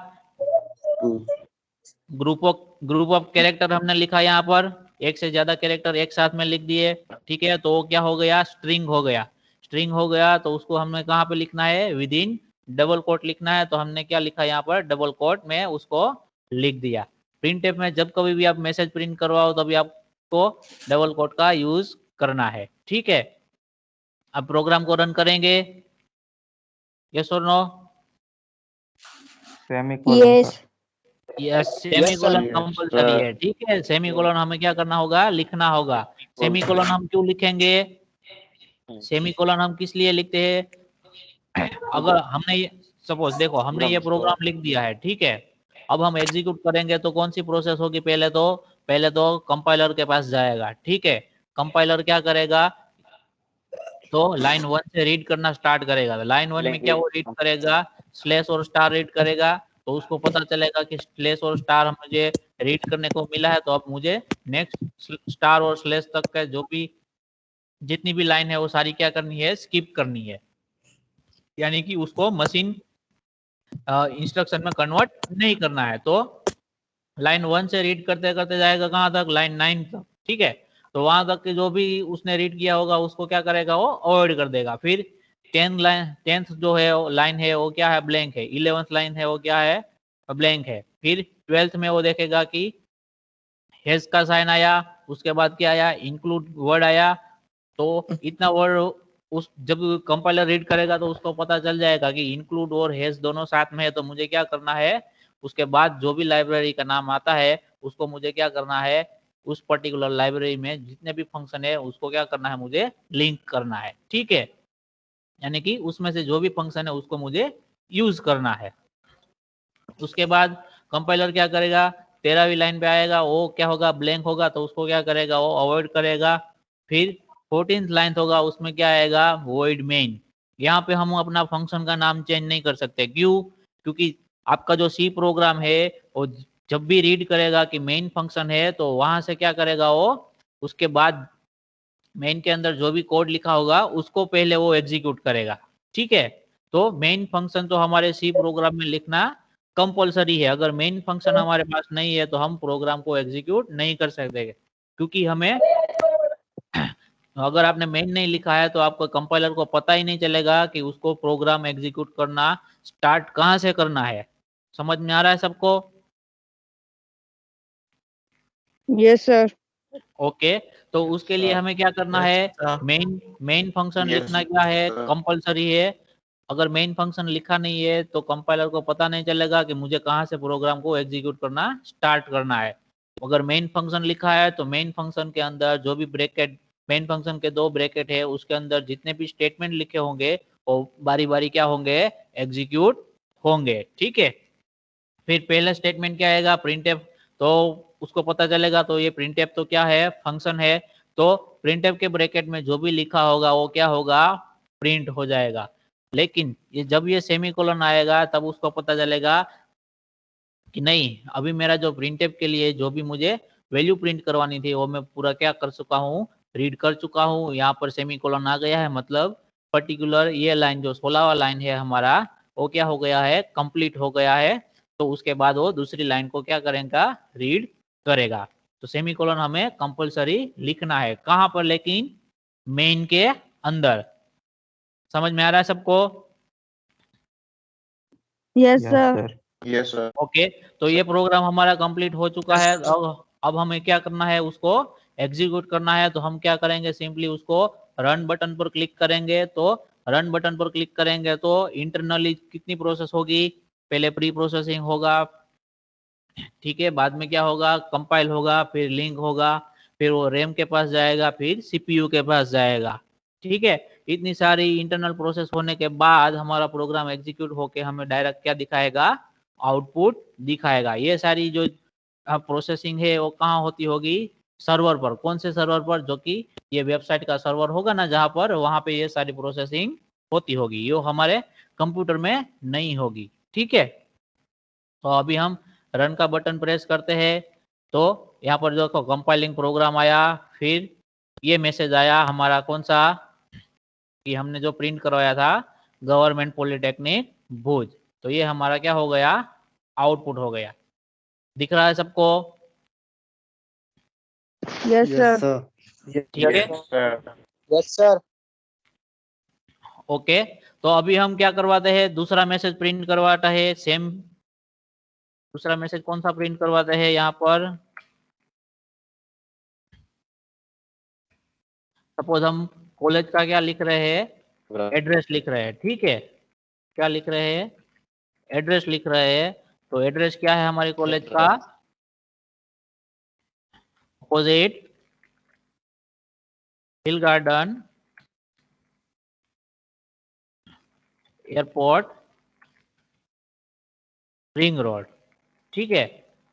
ग्रुप ऑफ कैरेक्टर हमने लिखा यहाँ पर, एक से ज्यादा कैरेक्टर एक साथ में लिख दिए, ठीक है, तो क्या हो गया, स्ट्रिंग हो गया। स्ट्रिंग हो गया तो उसको हमें कहाँ पे लिखना है, विद इन डबल कोट लिखना है, तो हमने क्या लिखा यहाँ पर, डबल कोट में उसको लिख दिया। प्रिंटफ में जब कभी भी आप मैसेज प्रिंट करवाओ तभी आपको डबल कोट का यूज करना है, ठीक है। अब प्रोग्राम को रन करेंगे, यस और no? Yes yes, semicolon compulsory है, ठीक है। सेमीकोलन हमें क्या करना होगा, लिखना होगा। सेमीकोलन हम क्यों लिखेंगे, सेमीकोलन हम किस लिए लिखते हैं, अगर हमने ये सपोज देखो हमने ये प्रोग्राम लिख दिया है, ठीक है, अब हम एग्जीक्यूट करेंगे तो कौन सी प्रोसेस होगी, पहले तो कंपाइलर के पास जाएगा, ठीक है। कंपाइलर क्या करेगा, तो लाइन 1 से रीड करना स्टार्ट करेगा। लाइन 1 में क्या वो रीड करेगा, स्लैश और स्टार रीड करेगा, तो उसको पता चलेगा कि स्लैश और स्टार मुझे रीड करने को मिला है, तो अब मुझे नेक्स्ट स्टार और स्लैश तक का जो भी जितनी भी लाइन है वो सारी क्या करनी है, स्किप करनी है, यानी कि उसको मशीन इंस्ट्रक्शन में कन्वर्ट नहीं करना है। तो लाइन 1 से रीड करते करते जाएगा कहाँ तक, लाइन 9 तक, ठीक है। तो वहां तक के जो भी उसने रीड किया होगा उसको क्या करेगा, वो अवॉइड कर देगा। फिर 10th जो है लाइन है वो क्या है, ब्लैंक है। 11th लाइन है वो क्या है, ब्लैंक है। फिर 12th में वो देखेगा कि हैज का साइन आया, उसके बाद क्या आया, इंक्लूड वर्ड आया। तो इतना वर्ड उस जब कंपाइलर रीड करेगा तो उसको पता चल जाएगा कि इंक्लूड और हैज दोनों साथ में है, तो मुझे क्या करना है, उसके बाद जो भी लाइब्रेरी का नाम आता है उसको मुझे क्या करना है, उस पर्टिकुलर लाइब्रेरी में जितने भी फंक्शन है उसको क्या करना है, मुझे लिंक करना है, ठीक है। यानी कि उसमें से जो भी फंक्शन है उसको मुझे यूज करना है। उसके बाद कंपाइलर क्या करेगा, 13वीं लाइन पे आएगा, वो क्या होगा, ब्लैंक होगा, तो उसको क्या करेगा, वो अवॉइड करेगा। फिर 14th लाइन होगा, उसमें क्या आएगा, वॉइड मेन। यहाँ पे हम अपना फंक्शन का नाम चेंज नहीं कर सकते, क्यों, क्योंकि आपका जो सी प्रोग्राम है वो जब भी रीड करेगा कि मेन फंक्शन है, तो वहां से क्या करेगा, वो उसके बाद मेन के अंदर जो भी कोड लिखा होगा उसको पहले वो एग्जीक्यूट करेगा, ठीक है। तो मेन फंक्शन तो हमारे सी प्रोग्राम में लिखना कंपलसरी है। अगर मेन फंक्शन हमारे पास नहीं है तो हम प्रोग्राम को एग्जीक्यूट नहीं कर सकते, क्योंकि हमें अगर आपने मेन नहीं लिखा है तो आपको कंपाइलर को पता ही नहीं चलेगा कि उसको प्रोग्राम एग्जीक्यूट करना स्टार्ट कहाँ से करना है। समझ में आ रहा है सबको? यस सर ओके, तो उसके लिए हमें क्या करना है, मेन फंक्शन लिखना क्या है, कंपलसरी है। अगर मेन फंक्शन लिखा नहीं है तो कंपाइलर को पता नहीं चलेगा कि मुझे कहाँ से प्रोग्राम को एग्जीक्यूट करना स्टार्ट करना है। अगर मेन फंक्शन लिखा है तो मेन फंक्शन के अंदर जो भी ब्रैकेट, मेन फंक्शन के 2 ब्रैकेट है, उसके अंदर जितने भी स्टेटमेंट लिखे होंगे वो बारी बारी क्या होंगे, एग्जीक्यूट होंगे, ठीक है। फिर पहला स्टेटमेंट क्या आएगा, प्रिंटफ, तो उसको पता चलेगा तो ये प्रिंटफ तो क्या है, फंक्शन है, तो प्रिंटफ के ब्रैकेट में जो भी लिखा होगा वो क्या होगा, प्रिंट हो जाएगा। लेकिन ये जब ये सेमीकोलन आएगा तब उसको पता चलेगा कि नहीं, अभी मेरा जो प्रिंटफ के लिए जो भी मुझे वैल्यू प्रिंट करवानी थी वो मैं पूरा क्या कर चुका हूँ, रीड कर चुका हूँ। यहाँ पर सेमीकोलन आ गया है, मतलब पर्टिकुलर ये लाइन जो 16वां लाइन है हमारा वो क्या हो गया है, कंप्लीट हो गया है। तो उसके बाद वो दूसरी लाइन को क्या करेगा, रीड करेगा। तो सेमीकोलन हमें कंपलसरी लिखना है, कहाँ पर, लेकिन मेन के अंदर। समझ में आ रहा है सबको? Yes sir yes sir. Okay, तो ये प्रोग्राम हमारा कंप्लीट हो चुका है। अब हमें क्या करना है, उसको एग्जीक्यूट करना है। तो हम क्या करेंगे, सिंपली उसको रन बटन पर क्लिक करेंगे। तो रन बटन पर क्लिक करेंगे तो इंटरनली कितनी प्रोसेस होगी, पहले प्री प्रोसेसिंग होगा, ठीक है, बाद में क्या होगा, कंपाइल होगा, फिर लिंक होगा, फिर वो रैम के पास जाएगा, फिर सीपीयू के पास जाएगा, ठीक है। इतनी सारी इंटरनल प्रोसेस होने के बाद हमारा प्रोग्राम एग्जीक्यूट होके हमें डायरेक्ट क्या दिखाएगा, आउटपुट दिखाएगा। ये सारी जो प्रोसेसिंग है वो कहाँ होती होगी, सर्वर पर। कौन से सर्वर पर, जो कि ये वेबसाइट का सर्वर होगा ना जहाँ पर, वहां पे ये सारी प्रोसेसिंग होती होगी, ये हमारे कंप्यूटर में नहीं होगी, ठीक है। तो अभी हम रन का बटन प्रेस करते हैं तो यहाँ पर जो कंपाइलिंग प्रोग्राम आया, फिर ये मैसेज आया हमारा कौन सा, कि हमने जो प्रिंट करवाया था गवर्नमेंट पॉलिटेक्निक भुज, तो ये हमारा क्या हो गया, आउटपुट हो गया। दिख रहा है सबको? Yes, sir. ठीक है, यस सर। ओके। तो अभी हम क्या करवाते हैं, दूसरा मैसेज प्रिंट करवाता है सेम। दूसरा मैसेज कौन सा प्रिंट करवाते हैं यहाँ पर, सपोज हम कॉलेज का क्या लिख रहे हैं, एड्रेस लिख रहे हैं, ठीक है। क्या लिख रहे हैं, एड्रेस लिख रहे हैं। तो एड्रेस क्या है हमारे कॉलेज का, अपोजिट हिल गार्डन एयरपोर्ट रिंग रोड, ठीक है।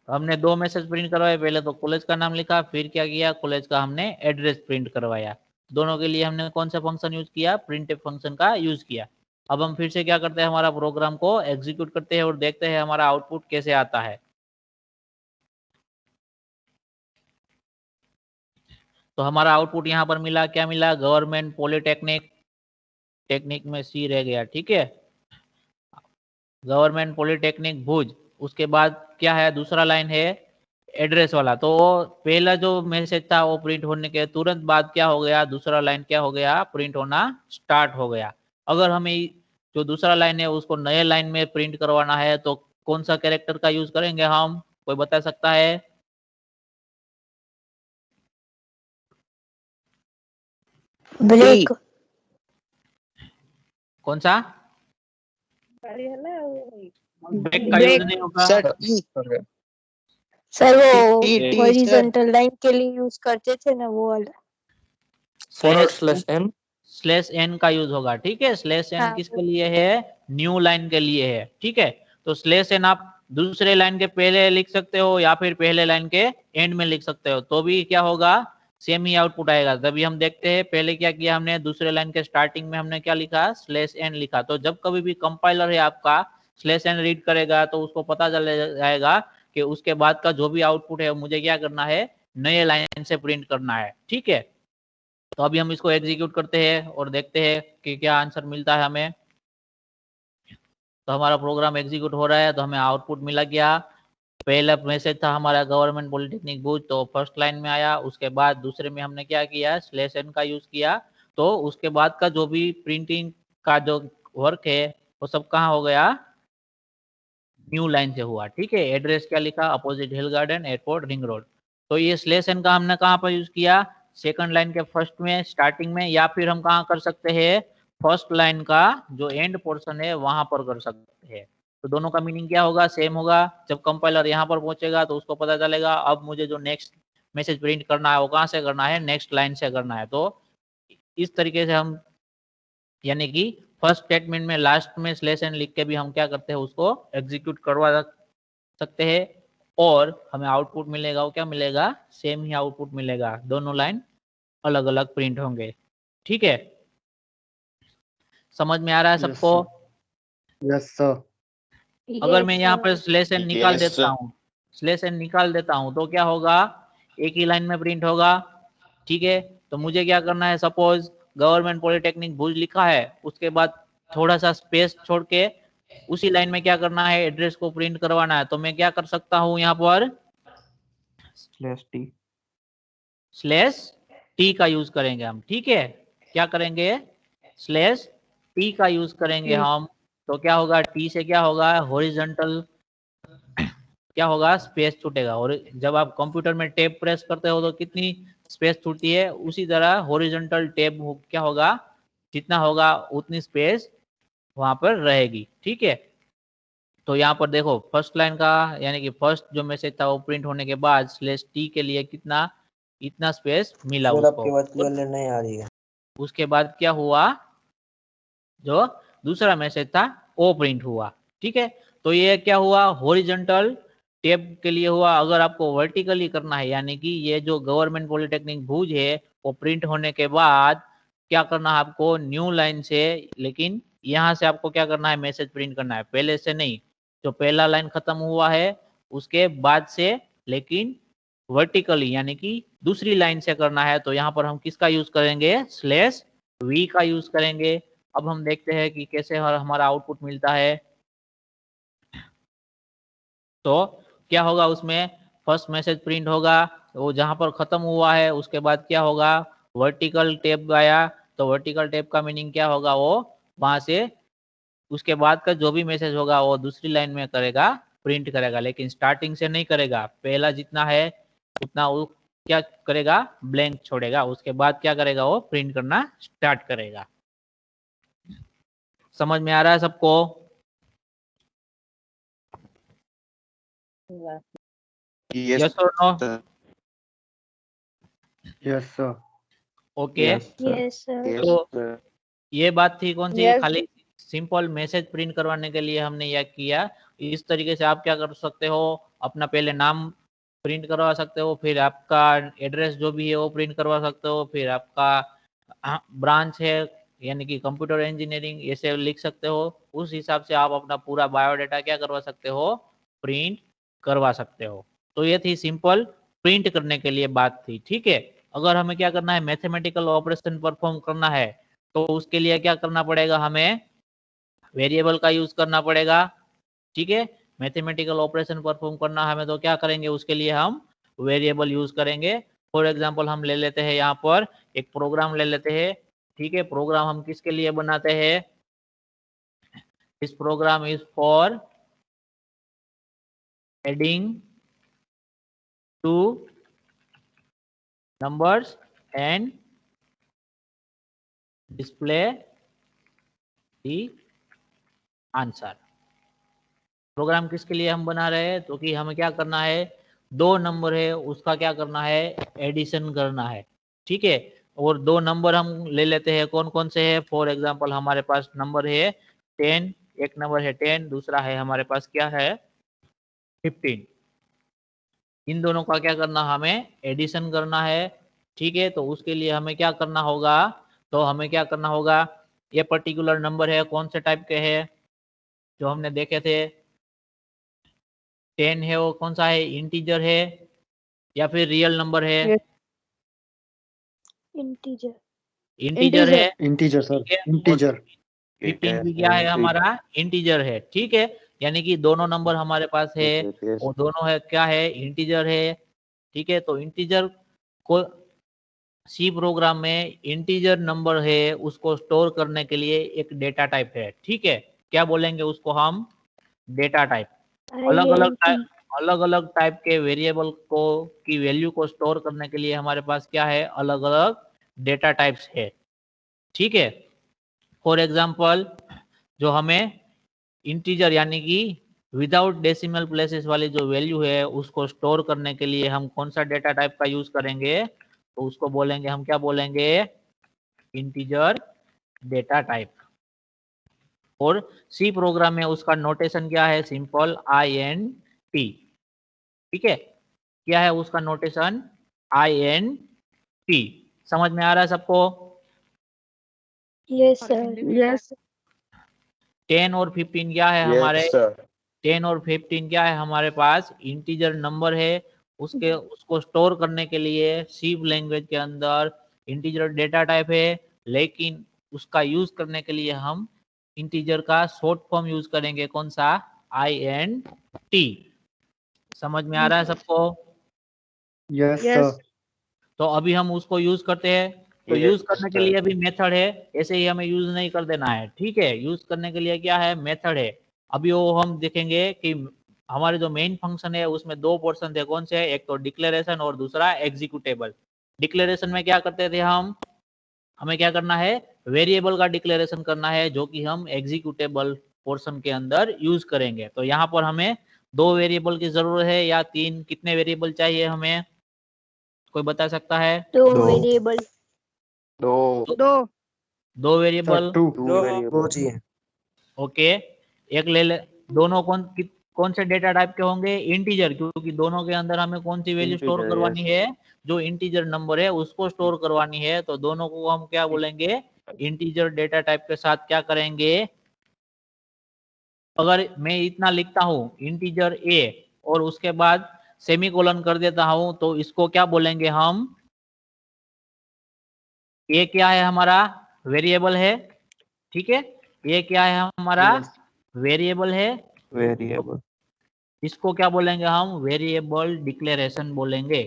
हमने दो मैसेज प्रिंट करवाए, पहले तो कॉलेज का नाम लिखा, फिर क्या किया, कॉलेज का हमने एड्रेस प्रिंट करवाया। दोनों के लिए हमने कौन सा फंक्शन यूज किया, प्रिंटफ फंक्शन का यूज किया। अब हम फिर से क्या करते हैं, हमारा प्रोग्राम को एग्जीक्यूट करते हैं और देखते हैं हमारा आउटपुट कैसे आता है। तो हमारा आउटपुट यहाँ पर मिला, क्या मिला, गवर्नमेंट पॉलिटेक्निक, टेक्निक में सी रह गया, ठीक है, गवर्नमेंट पॉलिटेक्निक भुज। उसके बाद क्या है, दूसरा लाइन है एड्रेस वाला। तो पहला जो मैसेज था वो प्रिंट होने के तुरंत बाद क्या हो गया, दूसरा लाइन क्या हो गया, प्रिंट होना स्टार्ट हो गया। अगर हमें जो दूसरा लाइन है उसको नए लाइन में प्रिंट करवाना है तो कौन सा कैरेक्टर का यूज करेंगे हम, कोई बता सकता है? Black. कौन सा? ब्रेक का Break. यूज नहीं होगा। सर सर वो टी टी हॉरिजॉन्टल लाइन के लिए यूज करते थे ना, वो वाला। स्लैश एन का यूज होगा, ठीक है। स्लैश एन हाँ, किसके लिए है, न्यू लाइन के लिए है, ठीक है। तो स्लैश एन आप दूसरे लाइन के पहले लिख सकते हो या फिर पहले लाइन के एंड में लिख सकते हो, तो भी क्या होगा, सेम ही आउटपुट आएगा। तभी हम देखते हैं पहले क्या किया हमने, दूसरे लाइन के स्टार्टिंग में हमने क्या लिखा, स्लैश एन लिखा। तो जब कभी भी कंपाइलर है आपका स्लैश एन रीड करेगा तो उसको पता चल जाएगा कि उसके बाद का जो भी आउटपुट है मुझे क्या करना है, नए लाइन से प्रिंट करना है, ठीक है। तो अभी हम इसको एग्जीक्यूट करते हैं और देखते हैं कि क्या आंसर मिलता है हमें। तो हमारा प्रोग्राम एग्जीक्यूट हो रहा है, तो हमें आउटपुट मिला क्या, पहला मैसेज था हमारा गवर्नमेंट पॉलिटेक्निक भुज, तो फर्स्ट लाइन में आया। उसके बाद दूसरे में हमने क्या किया, स्लैश एन का यूज किया। तो उसके बाद का जो भी प्रिंटिंग का जो वर्क है वो सब कहाँ हो गया, न्यू लाइन से हुआ, ठीक है। एड्रेस क्या लिखा, अपोजिट हिल गार्डन एयरपोर्ट रिंग रोड। तो ये स्लैश एन का हमने कहाँ पर यूज किया, सेकंड लाइन के फर्स्ट में स्टार्टिंग में, या फिर हम कहाँ कर सकते हैं, फर्स्ट लाइन का जो एंड पोर्शन है वहां पर कर सकते हैं। तो दोनों का मीनिंग क्या होगा, सेम होगा। जब कंपाइलर यहाँ पर पहुंचेगा तो उसको पता चलेगा अब मुझे जो नेक्स्ट मैसेज प्रिंट करना है वो कहाँ से करना है, नेक्स्ट लाइन से करना है। तो इस तरीके से हम, यानी कि फर्स्ट स्टेटमेंट में लास्ट में स्लैश एन लिख के भी हम क्या करते हैं, उसको एग्जीक्यूट करवा सकते हैं और हमें आउटपुट मिलेगा, वो क्या मिलेगा, सेम ही आउटपुट मिलेगा, दोनों लाइन अलग अलग प्रिंट होंगे, ठीक है। समझ में आ रहा है सबको? Yes sir. अगर मैं यहाँ पर स्लैश एन निकाल देता हूँ, स्लैश एन निकाल देता हूँ तो क्या होगा, एक ही लाइन में प्रिंट होगा, ठीक है। तो मुझे क्या करना है, सपोज गवर्नमेंट पॉलिटेक्निक भुज लिखा है, उसके बाद थोड़ा सा स्पेस छोड़ के उसी लाइन में क्या करना है, एड्रेस को प्रिंट करवाना है। तो मैं क्या कर सकता हूँ, यहाँ पर स्लैश टी का यूज करेंगे हम, ठीक है। क्या करेंगे, स्लैश टी का यूज करेंगे हम। तो क्या होगा, टी से क्या होगा, हॉरिजॉन्टल क्या होगा, स्पेस छूटेगा। और जब आप कंप्यूटर में टैब प्रेस करते हो तो कितनी स्पेस छूटती है, उसी तरह हॉरिजॉन्टल टैब क्या होगा, जितना होगा उतनी स्पेस वहां पर रहेगी, ठीक है। तो यहाँ पर देखो फर्स्ट लाइन का, यानी कि फर्स्ट जो मैसेज था वो प्रिंट होने के बाद स्लैश टी के लिए कितना, इतना स्पेस मिला उसको। आपकी बात क्लियर नहीं आ रही है। उसके बाद क्या हुआ, जो दूसरा मैसेज था वो प्रिंट हुआ, ठीक है। तो ये क्या हुआ, हॉरिजॉन्टल टैब के लिए हुआ। अगर आपको वर्टिकली करना है, यानी कि ये जो गवर्नमेंट पॉलिटेक्निक भुज है वो प्रिंट होने के बाद क्या करना है आपको, न्यू लाइन से, लेकिन यहाँ से आपको क्या करना है, मैसेज प्रिंट करना है, पहले से नहीं। जो पहला लाइन खत्म हुआ है उसके बाद से, लेकिन वर्टिकली यानी कि दूसरी लाइन से करना है। तो यहाँ पर हम किसका यूज करेंगे, स्लैश वी का यूज करेंगे। अब हम देखते हैं कि कैसे हमारा आउटपुट मिलता है। तो क्या होगा उसमें, फर्स्ट मैसेज प्रिंट होगा, वो जहां पर खत्म हुआ है उसके बाद क्या होगा, वर्टिकल टैब आया, तो वर्टिकल टैब का मीनिंग क्या होगा, वो वहां से उसके बाद का जो भी मैसेज होगा वो दूसरी लाइन में करेगा, प्रिंट करेगा, लेकिन स्टार्टिंग से नहीं करेगा। पहला जितना है उतना वो क्या करेगा, ब्लैंक छोड़ेगा, उसके बाद क्या करेगा, वो प्रिंट करना स्टार्ट करेगा। समझ में आ रहा है सबको? यस और no? Yes sir. Okay, Yes, sir. तो ये बात थी कौन सी, Yes. खाली सिंपल मैसेज प्रिंट करवाने के लिए हमने यह किया। इस तरीके से आप क्या कर सकते हो, अपना पहले नाम प्रिंट करवा सकते हो, फिर आपका एड्रेस जो भी है वो प्रिंट करवा सकते हो, फिर आपका ब्रांच है यानी कि कंप्यूटर इंजीनियरिंग ऐसे लिख सकते हो। उस हिसाब से आप अपना पूरा बायोडाटा क्या करवा सकते हो, प्रिंट करवा सकते हो। तो ये थी सिंपल प्रिंट करने के लिए बात थी, ठीक है। अगर हमें क्या करना है, मैथमेटिकल ऑपरेशन परफॉर्म करना है, तो उसके लिए क्या करना पड़ेगा, हमें वेरिएबल का यूज करना पड़ेगा, ठीक है। मैथमेटिकल ऑपरेशन परफॉर्म करना हमें, तो क्या करेंगे उसके लिए, हम वेरिएबल यूज करेंगे। फॉर एग्जांपल हम ले लेते हैं यहाँ पर एक प्रोग्राम ले लेते हैं, ठीक है। प्रोग्राम हम किसके लिए बनाते हैं, इस program is for adding two numbers and display the answer. Program किसके लिए हम बना रहे हैं, तो कि हमें क्या करना है, दो नंबर है उसका क्या करना है, एडिशन करना है, ठीक है। और दो नंबर हम ले लेते हैं, कौन कौन से है, फॉर एग्जांपल हमारे पास नंबर है 10, एक नंबर है 10, दूसरा है हमारे पास क्या है 15। इन दोनों का क्या करना, हमें एडिशन करना है, ठीक है। तो उसके लिए हमें क्या करना होगा, तो हमें क्या करना होगा, ये पर्टिकुलर नंबर है कौन से टाइप के है, जो हमने देखे थे 10 है, वो कौन सा है, इंटीजर है या फिर रियल नंबर है, Yes. Integer. इंटीजर है, इंटीजर सर, ठीक है। और इंटीजर। 15 भी क्या है हमारा, इंटीजर है, ठीक है। यानी कि दोनों नंबर हमारे पास है, और दोनों है क्या है, इंटीजर है, ठीक है। तो इंटीजर को सी प्रोग्राम में इंटीजर नंबर है उसको स्टोर करने के लिए एक डेटा टाइप है, ठीक है। क्या बोलेंगे उसको हम, डेटा टाइप। अलग अलग INT. टाइप, अलग अलग टाइप के वेरिएबल को की वैल्यू को स्टोर करने के लिए हमारे पास क्या है, अलग अलग डेटा टाइप्स है, ठीक है। फॉर एग्जांपल जो हमें इंटीजर यानी कि विदाउट डेसिमल प्लेसेस वाली जो वैल्यू है उसको स्टोर करने के लिए हम कौन सा डेटा टाइप का यूज करेंगे, तो उसको बोलेंगे हम, क्या बोलेंगे, इंटीजर डेटा टाइप। और सी प्रोग्राम में उसका नोटेशन क्या है, सिंपल INT, ठीक है। क्या है उसका नोटेशन, INT। समझ में आ रहा है सबको? Yes, sir. Yes. 10 और 15 क्या है हमारे, 10 और 15 क्या है हमारे पास, इंटीजर नंबर है। उसके उसको स्टोर करने के लिए सी लैंग्वेज के अंदर इंटीजर डेटा टाइप है, लेकिन उसका यूज करने के लिए हम इंटीजर का शॉर्ट फॉर्म यूज करेंगे, कौन सा, INT। समझ में आ रहा है सबको? Yes Yes. सर। तो अभी हम उसको यूज करते हैं, तो यूज करने के लिए भी मेथड है, ऐसे ही हमें यूज नहीं कर देना है, ठीक है। यूज करने के लिए क्या है, मेथड है। अभी वो हम देखेंगे कि हमारे जो मेन फंक्शन है उसमें दो पोर्शन थे, कौन से, एक तो डिक्लेरेशन और दूसरा एग्जीक्यूटेबल। डिक्लेरेशन में क्या करते थे हम, हमें क्या करना है, वेरिएबल का डिक्लेरेशन करना है जो कि हम एग्जीक्यूटेबल पोर्शन के अंदर यूज करेंगे। तो यहाँ पर हमें दो वेरिएबल की जरूरत है या तीन, कितने वेरिएबल चाहिए हमें, कोई बता सकता है? दो वेरिएबल. दो. दो वेरिएबल, दो चाहिए। ओके। एक ले ले, दोनों कौन से डेटा टाइप के होंगे, इंटीजर, क्योंकि दोनों के अंदर हमें कौन सी वैल्यू स्टोर करवानी है, जो इंटीजर नंबर है उसको स्टोर करवानी है। तो दोनों को हम क्या बोलेंगे, इंटीजर डेटा टाइप के साथ क्या करेंगे, अगर मैं इतना लिखता हूं इंटीजर ए और उसके बाद सेमीकोलन कर देता हूं, तो इसको क्या बोलेंगे हम, ए क्या है हमारा, वेरिएबल है, ठीक है। ये क्या है हमारा, वेरिएबल है। इसको क्या बोलेंगे हम? वेरिएबल डिक्लेरेशन बोलेंगे।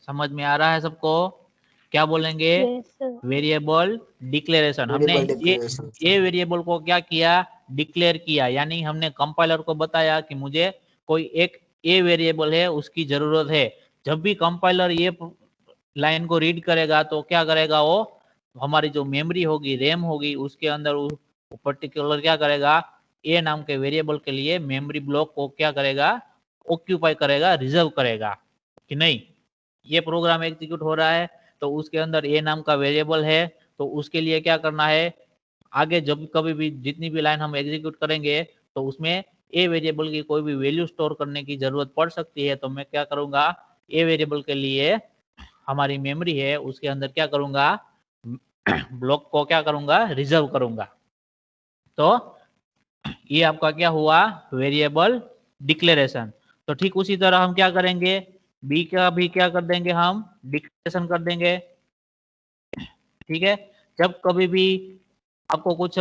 समझ में आ रहा है सबको? क्या बोलेंगे? Yes sir. Variable declaration. हमने वेरिएबल ये डिक्लेरेशन। वेरिएबल को क्या किया? डिक्लेयर किया, यानी हमने कंपाइलर को बताया कि मुझे कोई एक ए वेरिएबल है उसकी जरूरत है। जब भी कंपाइलर ये लाइन को रीड करेगा तो क्या करेगा? वो हमारी जो मेमोरी होगी, रैम होगी, उसके अंदर पर्टिकुलर क्या करेगा? ए नाम के वेरिएबल के लिए मेमोरी ब्लॉक को क्या करेगा? ऑक्यूपाई करेगा, रिजर्व करेगा कि नहीं। ये प्रोग्राम एग्जीक्यूट हो रहा है तो उसके अंदर ए नाम का वेरिएबल है, तो उसके लिए क्या करना है? आगे जब कभी भी जितनी भी लाइन हम एग्जीक्यूट करेंगे तो उसमें ए वेरिएबल की कोई भी वैल्यू स्टोर करने की जरूरत पड़ सकती है, तो मैं क्या करूंगा? ए वेरिएबल के लिए हमारी मेमोरी है उसके अंदर क्या करूंगा? ब्लॉक को क्या करूंगा? रिजर्व करूंगा। तो ये आपका क्या हुआ? Variable declaration. तो ठीक उसी तरह हम क्या करेंगे? बी का भी क्या कर देंगे? हम डिक्लेरेशन कर देंगे। ठीक है, जब कभी भी आपको कुछ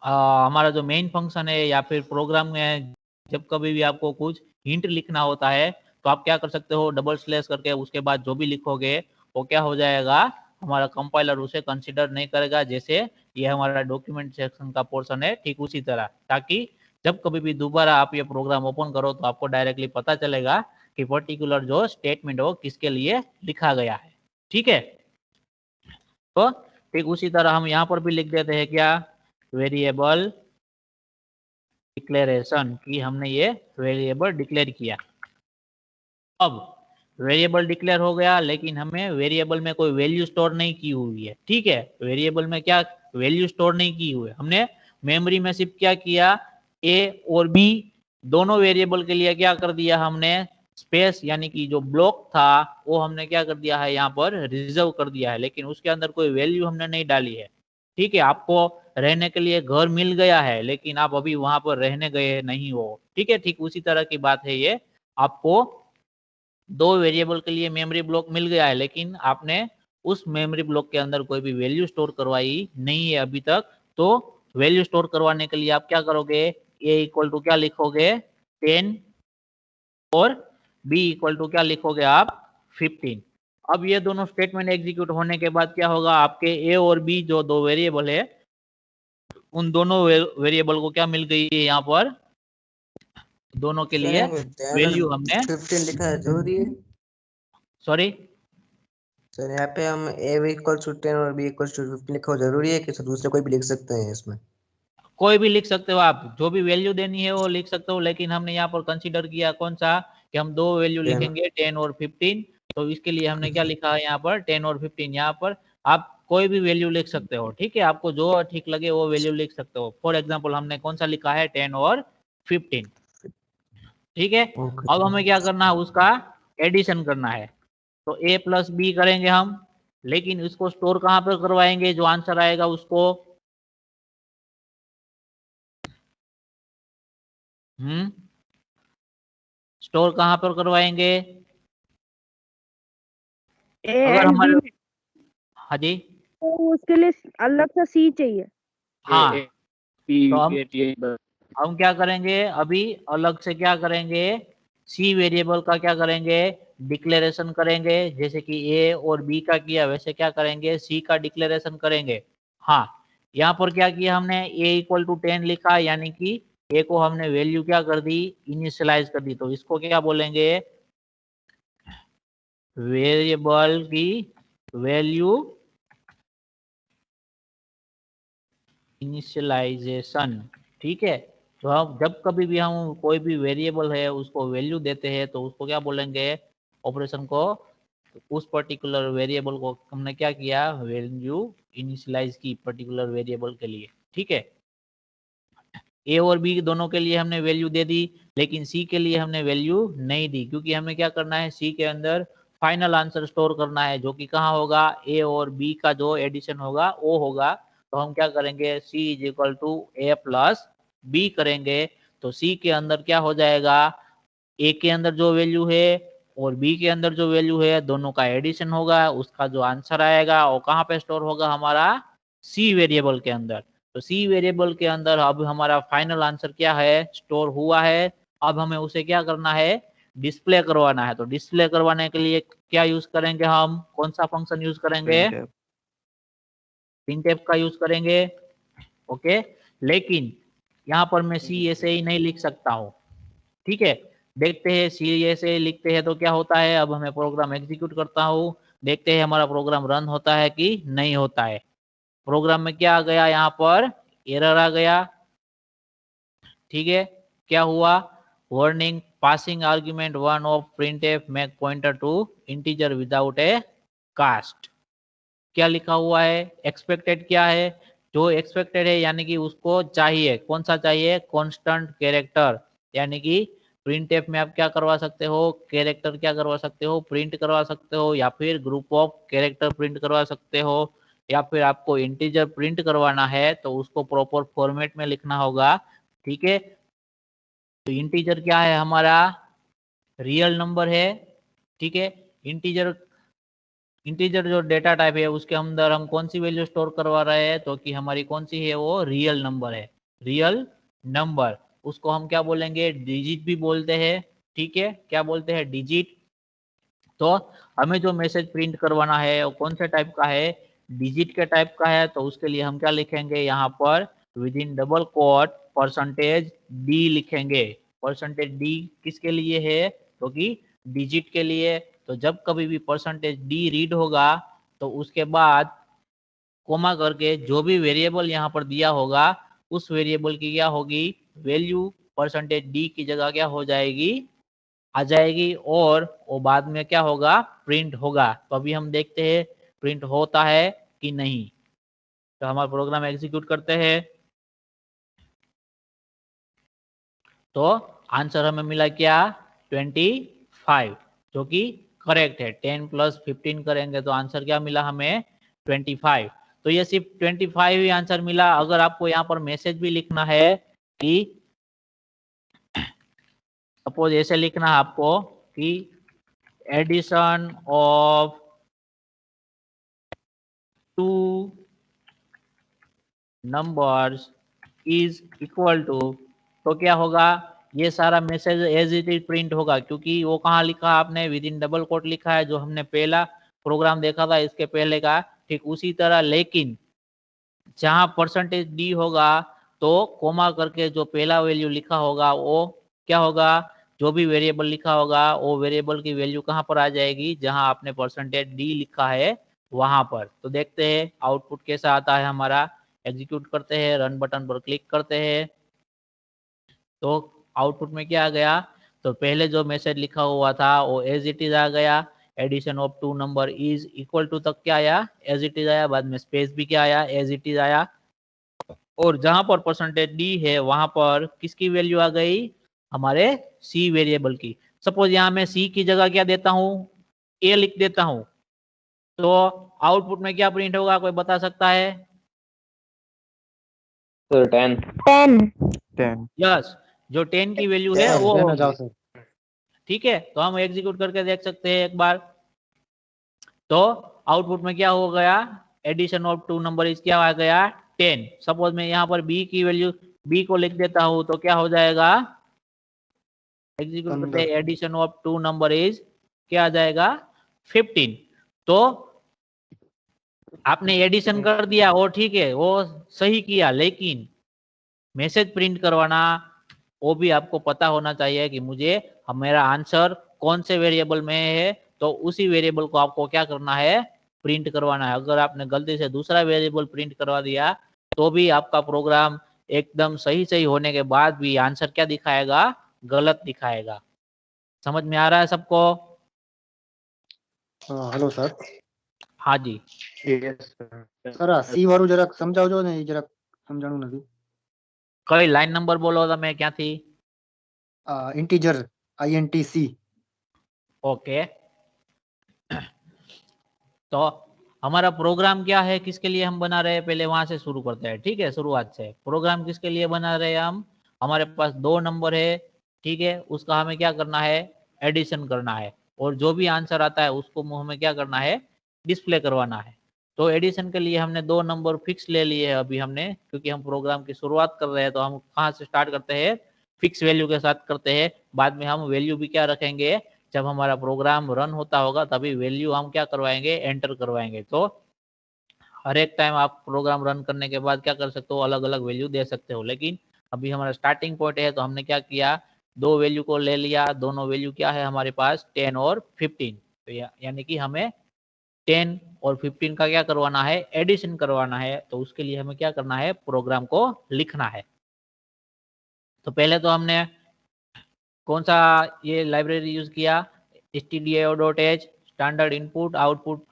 हमारा जो मेन फंक्शन है या फिर प्रोग्राम में जब कभी भी आपको कुछ हिंट लिखना होता है तो आप क्या कर सकते हो? डबल स्लैश करके उसके बाद जो भी लिखोगे वो क्या हो जाएगा? हमारा कंपाइलर उसे कंसीडर नहीं करेगा। जैसे ये हमारा डॉक्यूमेंट सेक्शन का पोर्शन है, ठीक उसी तरह, ताकि जब कभी भी दोबारा आप ये प्रोग्राम ओपन करो तो आपको डायरेक्टली पता चलेगा कि पर्टिकुलर जो स्टेटमेंट हो किसके लिए लिखा गया है। ठीक है, तो ठीक उसी तरह हम यहाँ पर भी लिख देते हैं क्या? वेरिएबल डिक्लेरेशन की हमने ये वेरिएबल डिक्लेयर किया। अब वेरिएबल डिक्लेयर हो गया, लेकिन हमें वेरिएबल में कोई वैल्यू स्टोर नहीं की हुई है। ठीक है, वेरिएबल में क्या वैल्यू स्टोर नहीं की हुई है, हमने मेमोरी में सिर्फ क्या किया? ए और बी दोनों वेरिएबल के लिए क्या कर दिया? हमने स्पेस यानी कि जो ब्लॉक था वो हमने क्या कर दिया है? यहाँ पर रिजर्व कर दिया है, लेकिन उसके अंदर कोई वैल्यू हमने नहीं डाली है। ठीक है, आपको रहने के लिए घर मिल गया है लेकिन आप अभी वहां पर रहने गए नहीं हो। ठीक है, ठीक उसी तरह की बात है ये। आपको दो वेरिएबल के लिए मेमोरी ब्लॉक मिल गया है लेकिन आपने उस मेमोरी ब्लॉक के अंदर कोई भी वैल्यू स्टोर करवाई नहीं है अभी तक। तो वैल्यू स्टोर करवाने के लिए आप क्या करोगे? ए इक्वल टू क्या लिखोगे? 10 और बी इक्वल टू क्या लिखोगे आप? 15। अब ये दोनों स्टेटमेंट एग्जीक्यूट होने के बाद क्या होगा? आपके ए और बी जो दो वेरिएबल है उन दोनों वेरिएबल को क्या मिल गई है? यहाँ पर दोनों के लिए वैल्यू हमने 15 लिखा है जरूरी है? सॉरी सर यहाँ पे हम a इक्वल टू 10 और b इक्वल टू 15 लिखा हो जरूरी है कि सर दूसरे कोई भी लिख सकते हैं इसमें? कोई भी लिख सकते हो आप, जो भी वैल्यू देनी है वो लिख सकते हो, लेकिन हमने यहाँ पर कंसीडर किया कौन सा? कि हम दो वैल्यू लिखेंगे 10 और 15। तो इसके लिए हमने क्या लिखा है यहाँ पर? 10 और 15। यहाँ पर आप कोई भी वैल्यू लिख सकते हो। ठीक है, आपको जो ठीक लगे वो वैल्यू लिख सकते हो। फॉर एग्जाम्पल हमने कौन सा लिखा है? 10 और 15। ठीक है, अब हमें क्या करना है? उसका एडिशन करना है। तो a प्लस बी करेंगे हम, लेकिन इसको स्टोर कहाँ पर करवाएंगे? जो आंसर आएगा उसको स्टोर कहाँ पर करवाएंगे? ए अगर एंड हमारे बी, हाँ जी, तो उसके लिए अलग सा सी चाहिए। हाँ, तो हम क्या करेंगे? अभी अलग से क्या करेंगे? सी वेरिएबल का क्या करेंगे? डिक्लेरेशन करेंगे। जैसे कि ए और बी का किया वैसे क्या करेंगे? सी का डिक्लेरेशन करेंगे। हाँ, यहाँ पर क्या किया हमने? ए इक्वल टू 10 लिखा, यानी कि ए को हमने वैल्यू क्या कर दी? इनिशियलाइज कर दी। तो इसको क्या बोलेंगे? वेरिएबल की वैल्यू इनिशियलाइजेशन। ठीक है, तो हम जब कभी भी हम कोई भी वेरिएबल है उसको वैल्यू देते हैं तो उसको क्या बोलेंगे? ऑपरेशन को, उस पर्टिकुलर वेरिएबल को हमने क्या किया? वैल्यू इनिशियलाइज की पर्टिकुलर वेरिएबल के लिए। ठीक है, ए और बी दोनों के लिए हमने वैल्यू दे दी, लेकिन सी के लिए हमने वैल्यू नहीं दी, क्योंकि हमें क्या करना है? सी के अंदर फाइनल आंसर स्टोर करना है, जो कि कहाँ होगा? ए और बी का जो एडिशन होगा वो होगा। तो हम क्या करेंगे? C is equal to a plus b करेंगे। तो सी के अंदर क्या हो जाएगा? ए के अंदर जो वैल्यू है और बी के अंदर जो वैल्यू है दोनों का एडिशन होगा, उसका जो आंसर आएगा वो कहाँ पे स्टोर होगा? हमारा सी वेरिएबल के अंदर। तो सी वेरिएबल के अंदर अब हमारा फाइनल आंसर क्या है, स्टोर हुआ है। अब हमें उसे क्या करना है, डिस्प्ले करवाना है। तो डिस्प्ले करवाने के लिए क्या यूज करेंगे, हम कौन सा फंक्शन यूज करेंगे, प्रिंटफ का यूज करेंगे। ओके, लेकिन यहाँ पर मैं सी ऐसे ही नहीं लिख सकता हूँ, ठीक है। देखते हैं सी ऐसे लिखते हैं तो क्या होता है। अब हमें प्रोग्राम एग्जीक्यूट करता हूँ, देखते हैं हमारा प्रोग्राम रन होता है कि नहीं होता है। प्रोग्राम में क्या आ गया, यहाँ पर एरर आ गया, ठीक है। क्या हुआ, warning passing argument 1 of printf make pointer to integer without a cast। क्या लिखा हुआ है, एक्सपेक्टेड क्या है, जो एक्सपेक्टेड है यानी कि उसको चाहिए, कौन सा चाहिए, कांस्टेंट कैरेक्टर। यानी कि printf में आप क्या करवा सकते हो, कैरेक्टर क्या करवा सकते हो, प्रिंट करवा सकते हो, या फिर ग्रुप ऑफ कैरेक्टर प्रिंट करवा सकते हो, या फिर आपको इंटीजर प्रिंट करवाना है तो उसको प्रॉपर फॉर्मेट में लिखना होगा, ठीक है। तो इंटीजर क्या है, हमारा रियल नंबर है, ठीक है। इंटीजर इंटीजर जो डेटा टाइप है उसके अंदर हम कौन सी वैल्यू स्टोर करवा रहे हैं, तो कि हमारी कौन सी है, वो रियल नंबर है, रियल नंबर। उसको हम क्या बोलेंगे, डिजिट भी बोलते हैं, ठीक है। क्या बोलते हैं, डिजिट। तो हमें जो मैसेज प्रिंट करवाना है वो कौन से टाइप का है, डिजिट के टाइप का है। तो उसके लिए हम क्या लिखेंगे, यहाँ पर within double quote percentage D लिखेंगे। परसेंटेज डी किसके लिए है, तो कि डिजिट के लिए। तो जब कभी भी परसेंटेज डी रीड होगा तो उसके बाद कोमा करके जो भी वेरिएबल यहाँ पर दिया होगा उस वेरिएबल की क्या होगी, वैल्यू परसेंटेज डी की जगह क्या हो जाएगी, आ जाएगी, और वो बाद में क्या होगा, प्रिंट होगा। तो अभी हम देखते हैं प्रिंट होता है कि नहीं। तो हमारा प्रोग्राम एग्जीक्यूट करते हैं, तो आंसर हमें मिला क्या, 25, जो कि करेक्ट है। 10 + 15 करेंगे तो आंसर क्या मिला हमें, 25। तो ये सिर्फ 25 ही आंसर मिला। अगर आपको यहाँ पर मैसेज भी लिखना है कि सपोज ऐसे लिखना है आपको कि addition of 2 numbers is equal to, तो क्या होगा, ये सारा message as it is print होगा, क्योंकि वो कहाँ लिखा आपने, विद इन डबल कोट लिखा है, जो हमने पहला प्रोग्राम देखा था इसके पहले का, ठीक उसी तरह। लेकिन जहां परसेंटेज डी होगा तो कोमा करके जो पहला वैल्यू लिखा होगा वो क्या होगा, जो भी वेरिएबल लिखा होगा वो वेरिएबल की वैल्यू कहाँ पर आ जाएगी, जहां आपने परसेंटेज डी लिखा है वहां पर। तो देखते हैं आउटपुट कैसा आता है हमारा। एग्जीक्यूट करते हैं, रन बटन पर क्लिक करते हैं, तो आउटपुट में क्या आ गया, तो पहले जो मैसेज लिखा हुआ था वो एज इट इज आ गया। Addition of 2 number is equal to तक क्या आया, एज इट इज आया, बाद में स्पेस भी क्या आया, एज इट इज आया। और जहां पर परसेंटेज डी है वहां पर किसकी वैल्यू आ गई, हमारे सी वेरिएबल की। सपोज यहाँ मैं सी की जगह क्या देता हूँ, ए लिख देता हूँ, तो आउटपुट में क्या प्रिंट होगा, कोई बता सकता है। सर 10 10 यस, जो 10 की वैल्यू है वो 10 आ होगी। जाओ सर। ठीक है, तो हम एग्जीक्यूट करके देख सकते हैं एक बार। तो आउटपुट में क्या हो गया, एडिशन ऑफ 2 नंबर इज क्या आ गया, 10। सपोज मैं यहाँ पर बी की वैल्यू बी को लिख देता हूँ तो क्या हो जाएगा, एग्जीक्यूट करते हैं, एडिशन ऑफ 2 नंबर इज क्या आ जाएगा, 15। तो आपने एडिशन कर दिया वो ठीक है, वो सही किया, लेकिन मैसेज प्रिंट करवाना वो भी आपको पता होना चाहिए कि मुझे मेरा आंसर कौन से वेरिएबल में है, तो उसी वेरिएबल को आपको क्या करना है, प्रिंट करवाना है। अगर आपने गलती से दूसरा वेरिएबल प्रिंट करवा दिया तो भी आपका प्रोग्राम एकदम सही सही होने के बाद भी आंसर क्या दिखाएगा, गलत दिखाएगा। समझ में आ रहा है सबको। Hello sir. हाँ जी, સર આ સી વાળું જરાક સમજાવજો ને, એ જરાક સમજાણું નથી. કઈ લાઈન નંબર બોલો તમે ક્યાંથી, ઇન્ટીજર INTC. ओके। तो हमारा प्रोग्राम क्या है, किसके लिए हम बना रहे हैं, पहले वहां से शुरू करते हैं, ठीक है। शुरुआत से प्रोग्राम किसके लिए बना रहे हैं हम, हमारे पास 2 नंबर है, ठीक है, उसका हमें क्या करना है, एडिशन करना है, और जो भी आंसर आता है उसको हमें क्या करना है, डिस्प्ले करवाना है। तो एडिशन के लिए हमने 2 नंबर फिक्स ले लिए हैं अभी हमने, क्योंकि हम प्रोग्राम की शुरुआत कर रहे हैं। तो हम कहाँ से स्टार्ट करते हैं, फिक्स वैल्यू के साथ करते हैं। बाद में हम वैल्यू भी क्या रखेंगे, जब हमारा प्रोग्राम रन होता होगा तभी वैल्यू हम क्या करवाएंगे, एंटर करवाएंगे। तो हर एक टाइम आप प्रोग्राम रन करने के बाद क्या कर सकते हो, अलग अलग वैल्यू दे सकते हो। लेकिन अभी हमारा स्टार्टिंग पॉइंट है, तो हमने क्या किया, 2 वैल्यू को ले लिया। दोनों वैल्यू क्या है हमारे पास, 10 और 15। तो यानी कि हमें 10 और 15 का क्या करवाना है, एडिशन करवाना है। तो उसके लिए हमें क्या करना है, प्रोग्राम को लिखना है। तो पहले तो हमने कौन सा ये लाइब्रेरी यूज किया, stdio.h, स्टैंडर्ड इनपुट आउटपुट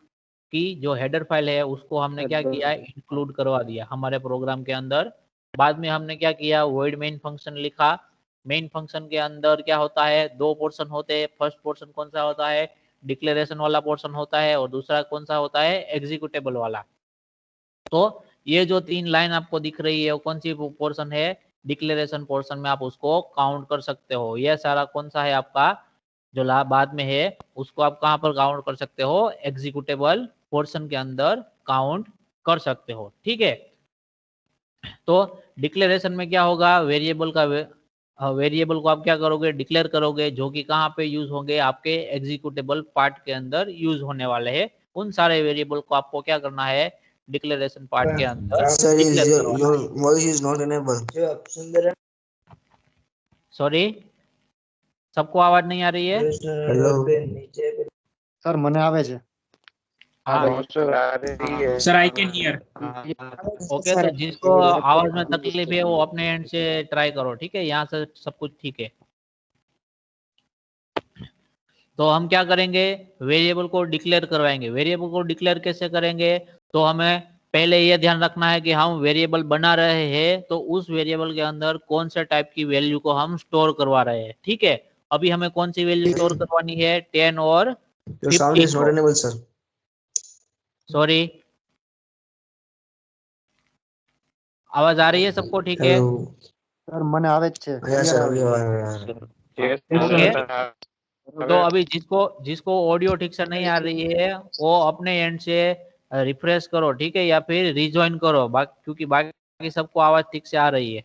की जो हेडर फाइल है उसको हमने क्या किया, इंक्लूड करवा दिया हमारे प्रोग्राम के अंदर। बाद में हमने क्या किया, void main फंक्शन लिखा। मेन फंक्शन के अंदर क्या होता है, 2 पोर्शन होते हैं। फर्स्ट पोर्शन कौन सा होता है, डिक्लेरेशन वाला पोर्शन होता है, और दूसरा कौन सा होता है, एग्जीक्यूटेबल वाला। तो ये जो 3 लाइन आपको दिख रही है वो कौन सी पोर्शन है, डिक्लेरेशन पोर्शन में आप उसको काउंट कर सकते हो। ये सारा कौन सा है आपका, जो बाद में है उसको आप कहाँ पर काउंट कर सकते हो, एग्जीक्यूटेबल पोर्शन के अंदर काउंट कर सकते हो। ठीक है। तो डिक्लेरेशन में क्या होगा, वेरिएबल को आप क्या करोगे, डिक्लेयर करोगे, जो कि कहाँ पे यूज होंगे, आपके एग्जीक्यूटेबल पार्ट के अंदर यूज होने वाले हैं। उन सारे वेरिएबल को आपको क्या करना है, डिक्लेरेशन पार्ट के अंदर Sir, डिक्लेयर your करवाना है। voice is not enabled. Sorry, सबको आवाज नहीं आ रही है? हेलो सर મને આવે છે। हाँ sir I can hear. Okay. तो जिसको आवाज में तकलीफ है वो अपने एंड से ट्राई करो, ठीक है। यहाँ से सब कुछ ठीक है। तो हम क्या करेंगे, वेरिएबल को डिक्लेयर करवाएंगे। वेरिएबल को डिक्लेयर कैसे करेंगे, तो हमें पहले ये ध्यान रखना है कि हम वेरिएबल बना रहे हैं तो उस वेरिएबल के अंदर कौन से टाइप की वैल्यू को हम स्टोर करवा रहे हैं। ठीक है। अभी हमें कौन सी वैल्यू स्टोर करवानी है, 10 और 15 sir. सॉरी, आवाज आ रही है सबको, ठीक है? सर મને આવે જ છે। Yeah, sir. ओके। तो अभी जिसको ऑडियो ठीक से नहीं आ रही है वो अपने एंड से रिफ्रेश करो, ठीक है, या फिर रिजॉइन करो, क्योंकि बाकी सबको आवाज ठीक से आ रही है।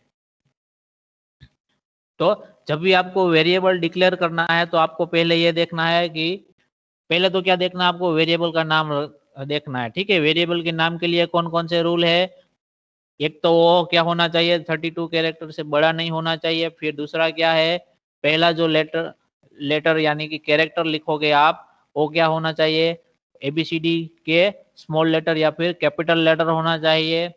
तो जब भी आपको वेरिएबल डिक्लेयर करना है तो आपको पहले ये देखना है कि, पहले तो क्या देखना है आपको, वेरिएबल का नाम देखना है। ठीक है। वेरिएबल के नाम के लिए कौन कौन से रूल है, एक तो वो क्या होना चाहिए, 32 कैरेक्टर से बड़ा नहीं होना चाहिए। फिर दूसरा क्या है, पहला जो लेटर यानी कि कैरेक्टर लिखोगे आप, वो क्या होना चाहिए, ABCD के स्मॉल लेटर या फिर कैपिटल लेटर होना चाहिए,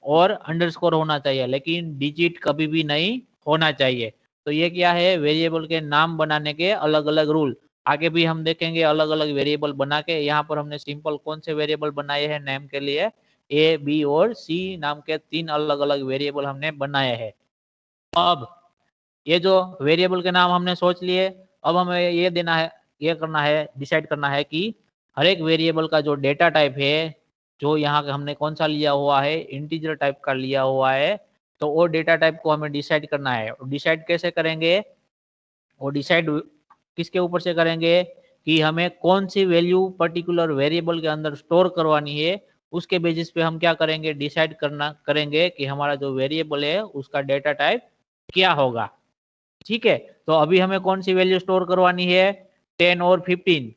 और अंडरस्कोर होना चाहिए, लेकिन डिजिट कभी भी नहीं होना चाहिए। तो ये क्या है, वेरिएबल के नाम बनाने के अलग अलग रूल। आगे भी हम देखेंगे अलग अलग वेरिएबल बना के। यहाँ पर हमने सिंपल कौन से वेरिएबल बनाए हैं नेम के लिए, A, B और C नाम के 3 अलग अलग वेरिएबल हमने बनाए हैं। अब ये जो वेरिएबल के नाम हमने सोच लिए, अब हमें ये देना है, ये करना है, डिसाइड करना है कि हर एक वेरिएबल का जो डेटा टाइप है, जो यहाँ हमने कौन सा लिया हुआ है, इंटीजर टाइप का लिया हुआ है, तो वो डेटा टाइप को हमें डिसाइड करना है। डिसाइड कैसे करेंगे, वो डिसाइड किसके ऊपर से करेंगे कि हमें कौन सी वैल्यू पर्टिकुलर वेरिएबल के अंदर स्टोर करवानी है। उसके बेसिस पे हम क्या करेंगे, डिसाइड करेंगे कि हमारा जो वेरिएबल है उसका डेटा टाइप क्या होगा। ठीक है। तो अभी हमें कौन सी वैल्यू स्टोर करवानी है, 10 और 15।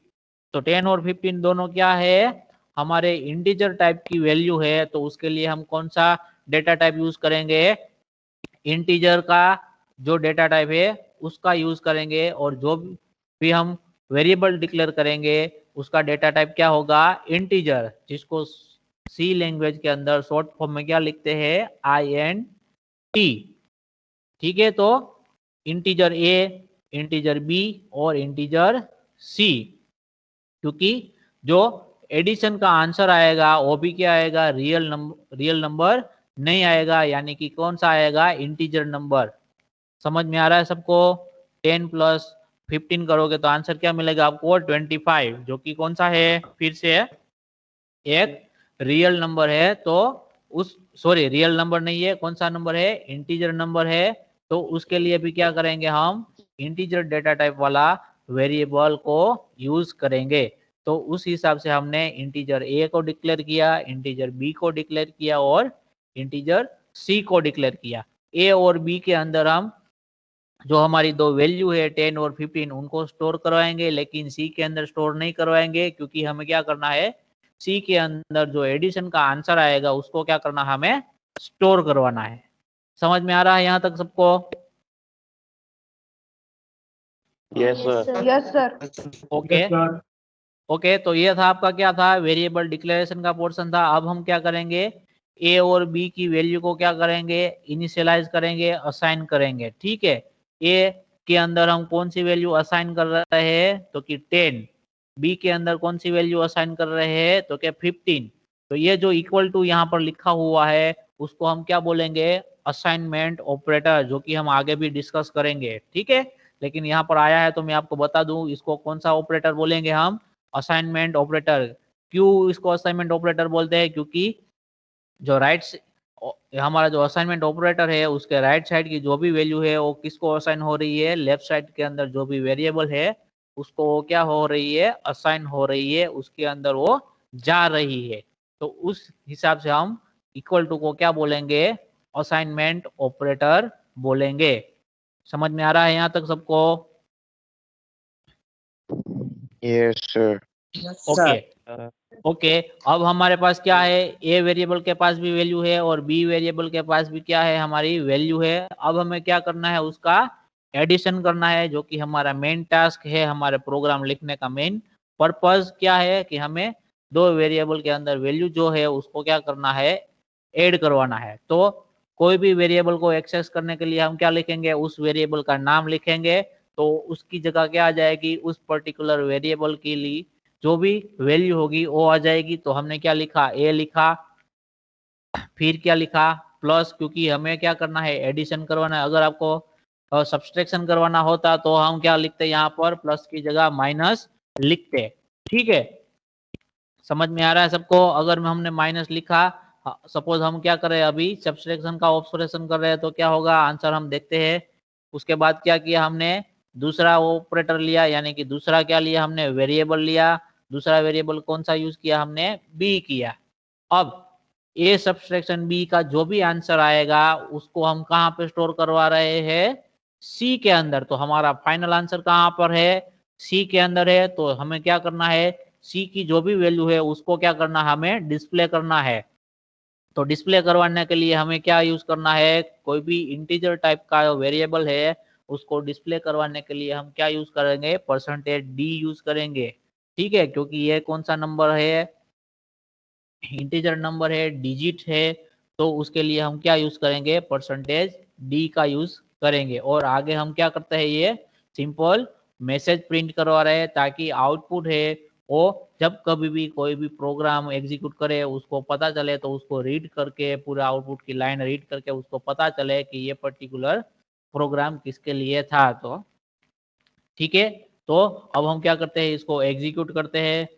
तो 10 और 15 दोनों क्या है, हमारे इंटीजर टाइप की वैल्यू है। तो उसके लिए हम कौन सा डेटा टाइप यूज करेंगे, इंटीजर का जो डेटा टाइप है उसका यूज करेंगे। और जो भी हम वेरिएबल डिक्लेयर करेंगे उसका डेटा टाइप क्या होगा, इंटीजर, जिसको सी लैंग्वेज के अंदर शॉर्ट फॉर्म में क्या लिखते हैं, INT। ठीक है। तो इंटीजर A, इंटीजर B और इंटीजर C, क्योंकि जो एडिशन का आंसर आएगा वो भी क्या आएगा, रियल नंबर नहीं आएगा, यानी कि कौन सा आएगा, इंटीजर नंबर। समझ में आ रहा है सबको? 10 + 15 करोगे तो आंसर क्या मिलेगा आपको, 25, जो कि कौन सा है, फिर से एक रियल नंबर है। तो रियल नंबर नहीं है, कौन सा नंबर है, इंटीजर नंबर है। तो उसके लिए भी क्या करेंगे, हम इंटीजर डेटा टाइप वाला वेरिएबल को यूज करेंगे। तो तो उस हिसाब से हमने इंटीजर a को डिक्लेयर किया, इंटीजर b को डिक्लेयर किया और इंटीजर c को डिक्लेयर किया। a और b के अंदर हम जो हमारी दो वैल्यू है 10 और 15 उनको स्टोर करवाएंगे, लेकिन सी के अंदर स्टोर नहीं करवाएंगे, क्योंकि हमें क्या करना है, सी के अंदर जो एडिशन का आंसर आएगा उसको क्या करना, हमें स्टोर करवाना है। समझ में आ रहा है यहाँ तक सबको? Yes sir. Yes sir. Okay okay, तो ये था आपका क्या था, वेरिएबल डिक्लेरेशन का पोर्शन था। अब हम क्या करेंगे, ए और बी की वैल्यू को क्या करेंगे, इनिशियलाइज करेंगे, असाइन करेंगे। ठीक है, ए के अंदर हम कौन सी वैल्यू असाइन कर रहे हैं, तो कि 10, बी के अंदर कौन सी वैल्यू असाइन कर रहे हैं, तो क्या 15। तो ये जो इक्वल टू यहाँ पर लिखा हुआ है उसको हम क्या बोलेंगे, असाइनमेंट ऑपरेटर, जो कि हम आगे भी डिस्कस करेंगे। ठीक है, लेकिन यहाँ पर आया है तो मैं आपको बता दूं इसको कौन सा ऑपरेटर बोलेंगे हम, असाइनमेंट ऑपरेटर। क्यों इसको असाइनमेंट ऑपरेटर बोलते हैं, क्योंकि जो हमारा जो असाइनमेंट ऑपरेटर है उसके राइट साइड की जो भी वैल्यू है वो किसको असाइन हो रही है, लेफ्ट साइड के अंदर जो भी वेरिएबल है उसको वो क्या हो रही है, असाइन हो रही है, उसके अंदर वो जा रही है। तो उस हिसाब से हम इक्वल टू को क्या बोलेंगे, असाइनमेंट ऑपरेटर बोलेंगे। समझ में आ रहा है यहाँ तक सबको? Yes sir. ओके ओके, अब हमारे पास क्या है, ए वेरिएबल के पास भी वैल्यू है और बी वेरिएबल के पास भी क्या है, हमारी वैल्यू है। अब हमें क्या करना है, उसका एडिशन करना है, जो कि हमारा मेन टास्क है। हमारे प्रोग्राम लिखने का मेन पर्पस क्या है कि हमें दो वेरिएबल के अंदर वैल्यू जो है उसको क्या करना है, ऐड करवाना है। तो कोई भी वेरिएबल को एक्सेस करने के लिए हम क्या लिखेंगे, उस वेरिएबल का नाम लिखेंगे, तो उसकी जगह क्या आ जाएगी, उस पर्टिकुलर वेरिएबल के लिए जो भी वैल्यू होगी वो आ जाएगी। तो हमने क्या लिखा, ए लिखा, फिर क्या लिखा, प्लस, क्योंकि हमें क्या करना है, एडिशन करवाना है। अगर आपको सब्सट्रैक्शन करवाना होता तो हम क्या लिखते, यहाँ पर प्लस की जगह माइनस लिखते। ठीक है, समझ में आ रहा है सबको? अगर हमने माइनस लिखा, सपोज हम क्या करें, अभी सब्सट्रैक्शन का ऑपरेशन कर रहे हैं, तो क्या होगा, आंसर हम देखते हैं। उसके बाद क्या किया हमने, दूसरा ऑपरेटर लिया, यानी कि दूसरा क्या लिया हमने, वेरिएबल लिया। दूसरा वेरिएबल कौन सा यूज किया हमने, बी किया। अब ए सब्सट्रैक्शन बी का जो भी आंसर आएगा उसको हम कहाँ पे स्टोर करवा रहे हैं, सी के अंदर। तो हमारा फाइनल आंसर कहाँ पर है, सी के अंदर है। तो हमें क्या करना है, सी की जो भी वैल्यू है उसको क्या करना, हमें डिस्प्ले करना है। तो डिस्प्ले करवाने के लिए हमें क्या यूज करना है, कोई भी इंटीजर टाइप का वेरिएबल है उसको डिस्प्ले करवाने के लिए हम क्या यूज करेंगे, परसेंटेज डी यूज करेंगे। ठीक है, क्योंकि ये कौन सा नंबर है, इंटीजर नंबर है, डिजिट है, तो उसके लिए हम क्या यूज करेंगे, परसेंटेज डी का यूज करेंगे। और आगे हम क्या करते हैं, ये सिंपल मैसेज प्रिंट करवा रहे हैं, ताकि आउटपुट है वो जब कभी भी कोई भी प्रोग्राम एग्जीक्यूट करे उसको पता चले, तो उसको रीड करके पूरा आउटपुट की लाइन रीड करके उसको पता चले कि ये पर्टिकुलर प्रोग्राम किसके लिए था। तो ठीक है, तो अब हम क्या करते हैं, इसको एग्जीक्यूट करते हैं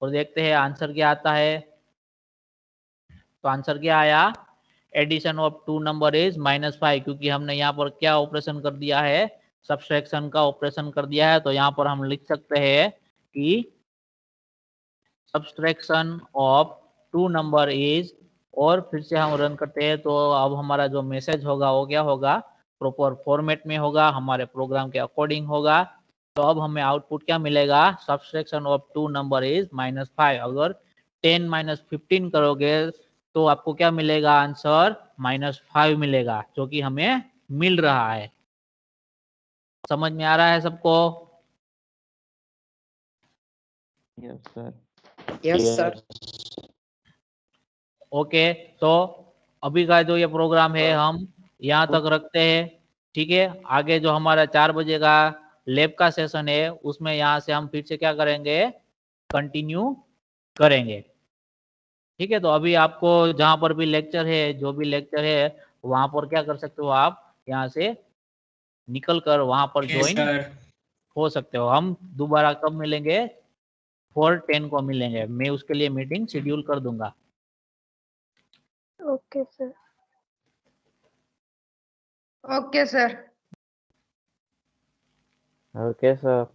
और देखते हैं आंसर क्या आता है। तो आंसर क्या आया, addition of two number is -5, क्योंकि हमने यहाँ पर क्या ऑपरेशन कर दिया है, सब्सट्रैक्शन का ऑपरेशन कर दिया है। तो यहाँ पर हम लिख सकते हैं कि subtraction of two number is, और फिर से हम रन करते हैं। तो अब हमारा जो मैसेज होगा वो क्या होगा, प्रॉपर फॉर्मेट में होगा, हमारे प्रोग्राम के अकॉर्डिंग होगा। तो अब हमें आउटपुट क्या मिलेगा, subtraction of two number is -5। अगर 10 - 15 करोगे तो आपको क्या मिलेगा, आंसर -5 मिलेगा, जो कि हमें मिल रहा है। समझ में आ रहा है सबको? Yes sir. Yes sir. Okay, तो अभी का जो ये प्रोग्राम है हम यहाँ तक रखते हैं। ठीक है, आगे जो हमारा 4 बजे का लैब का सेशन है उसमें यहाँ से हम फिर से क्या करेंगे, कंटिन्यू करेंगे। ठीक है, तो अभी आपको जहाँ पर भी लेक्चर है, जो भी लेक्चर है वहां पर क्या कर सकते हो, आप यहाँ से निकल कर वहां पर ज्वाइन हो सकते हो। हम दोबारा कब मिलेंगे, 4:10 को मिलेंगे, मैं उसके लिए मीटिंग शेड्यूल कर दूंगा। Okay sir. Okay sir. Okay sir.